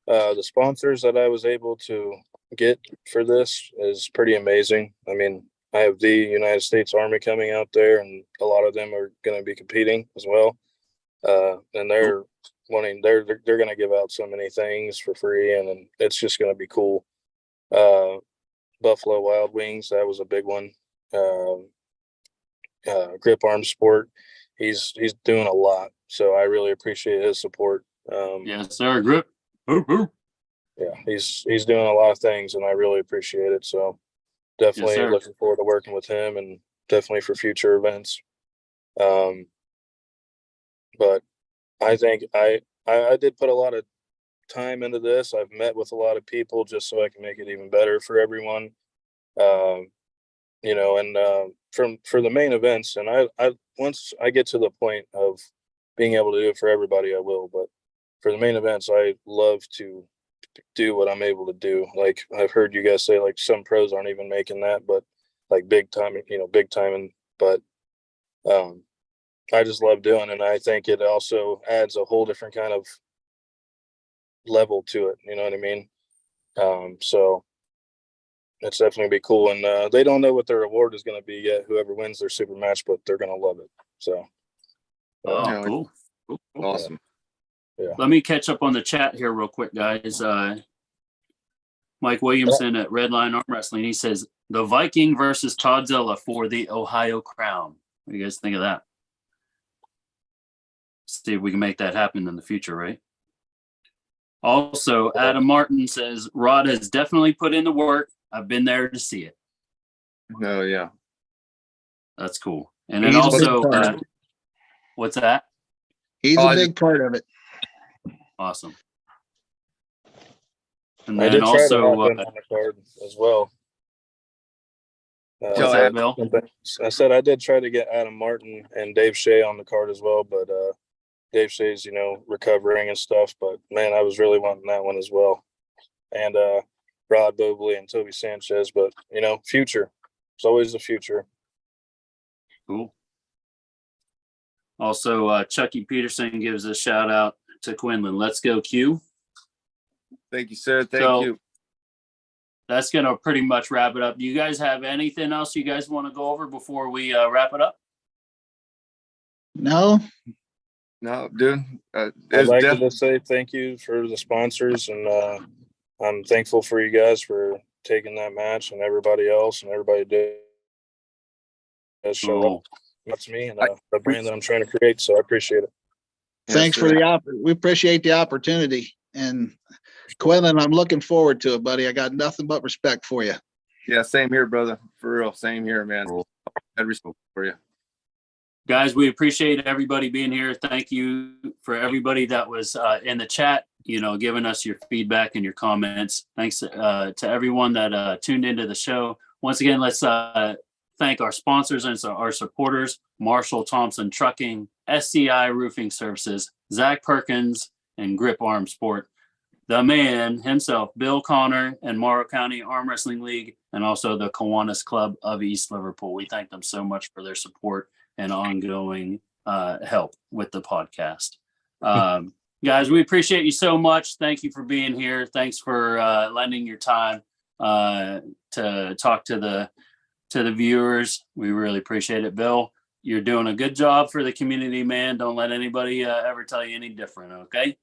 the sponsors that I was able to get for this is pretty amazing. I mean, I have the United States Army coming out there, and a lot of them are going to be competing as well. And they're going to give out so many things for free, and it's just going to be cool. Buffalo Wild Wings, that was a big one. Grip Arm Sport, he's doing a lot, so I really appreciate his support. Yes, sir. Grip. Yeah, he's doing a lot of things, and I really appreciate it. So definitely looking forward to working with him, and definitely for future events. But I think I did put a lot of time into this. I've met with a lot of people just so I can make it even better for everyone. For the main events, and I once I get to the point of being able to do it for everybody, I will. But for the main events, I love to do what I'm able to do. Like I've heard you guys say, like some pros aren't even making that, but like big time, but I just love doing it. And I think it also adds a whole different kind of level to it. You know what I mean? So it's definitely be cool. And they don't know what their reward is going to be yet, whoever wins their super match, but they're going to love it. So. Oh, cool. Awesome. Yeah. Let me catch up on the chat here real quick, guys. Mike Williamson at Redline Arm Wrestling, he says, the Viking versus Toddzilla for the Ohio crown. What do you guys think of that? See if we can make that happen in the future, right? Also, Adam Martin says, Rod has definitely put in the work. I've been there to see it. Oh, yeah. That's cool. And then He's a also, big part of it. what's that? He's a big part of it. Awesome. And I then did try also, to have him on the card as well. what's that, Bill? I said I did try to get Adam Martin and Dave Shea on the card as well, but Dave Shea's, recovering and stuff. But man, I was really wanting that one as well. And Rod Mobley and Toby Sanchez. But future. It's always the future. Cool. Also, Chucky Peterson gives a shout out to Quinlan. Let's go, Q. Thank you, sir. Thank you. That's going to pretty much wrap it up. Do you guys have anything else you guys want to go over before we wrap it up? No, dude. I'd like to just say thank you for the sponsors, and I'm thankful for you guys for taking that match and everybody else, and everybody did show up. That's me and the brand that I'm trying to create, so I appreciate it. thanks for we appreciate the opportunity. And Quinlan, I'm looking forward to it, buddy. I got nothing but respect for you. Yeah, same here, brother. For real, same here, man. Cool. I had respect for you. Guys, we appreciate everybody being here. Thank you for everybody that was in the chat, giving us your feedback and your comments. Thanks to everyone that tuned into the show. Once again, let's thank our sponsors and our supporters, Marshall Thompson Trucking, SCI Roofing Services, Zach Perkins, and Grip Arm Sport. The man himself, Bill Connor and Morrow County Arm Wrestling League, and also the Kiwanis Club of East Liverpool. We thank them so much for their support and ongoing help with the podcast. Guys, we appreciate you so much. Thank you for being here. Thanks for lending your time to talk to the viewers. We really appreciate it. Bill, you're doing a good job for the community, man. Don't let anybody ever tell you any different, okay?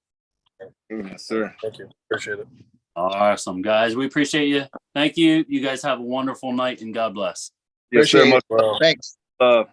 Yes, sir. Thank you. Appreciate it. Awesome, guys. We appreciate you. Thank you. You guys have a wonderful night, and God bless. Yes, sir. Appreciate Much it. Thanks. love.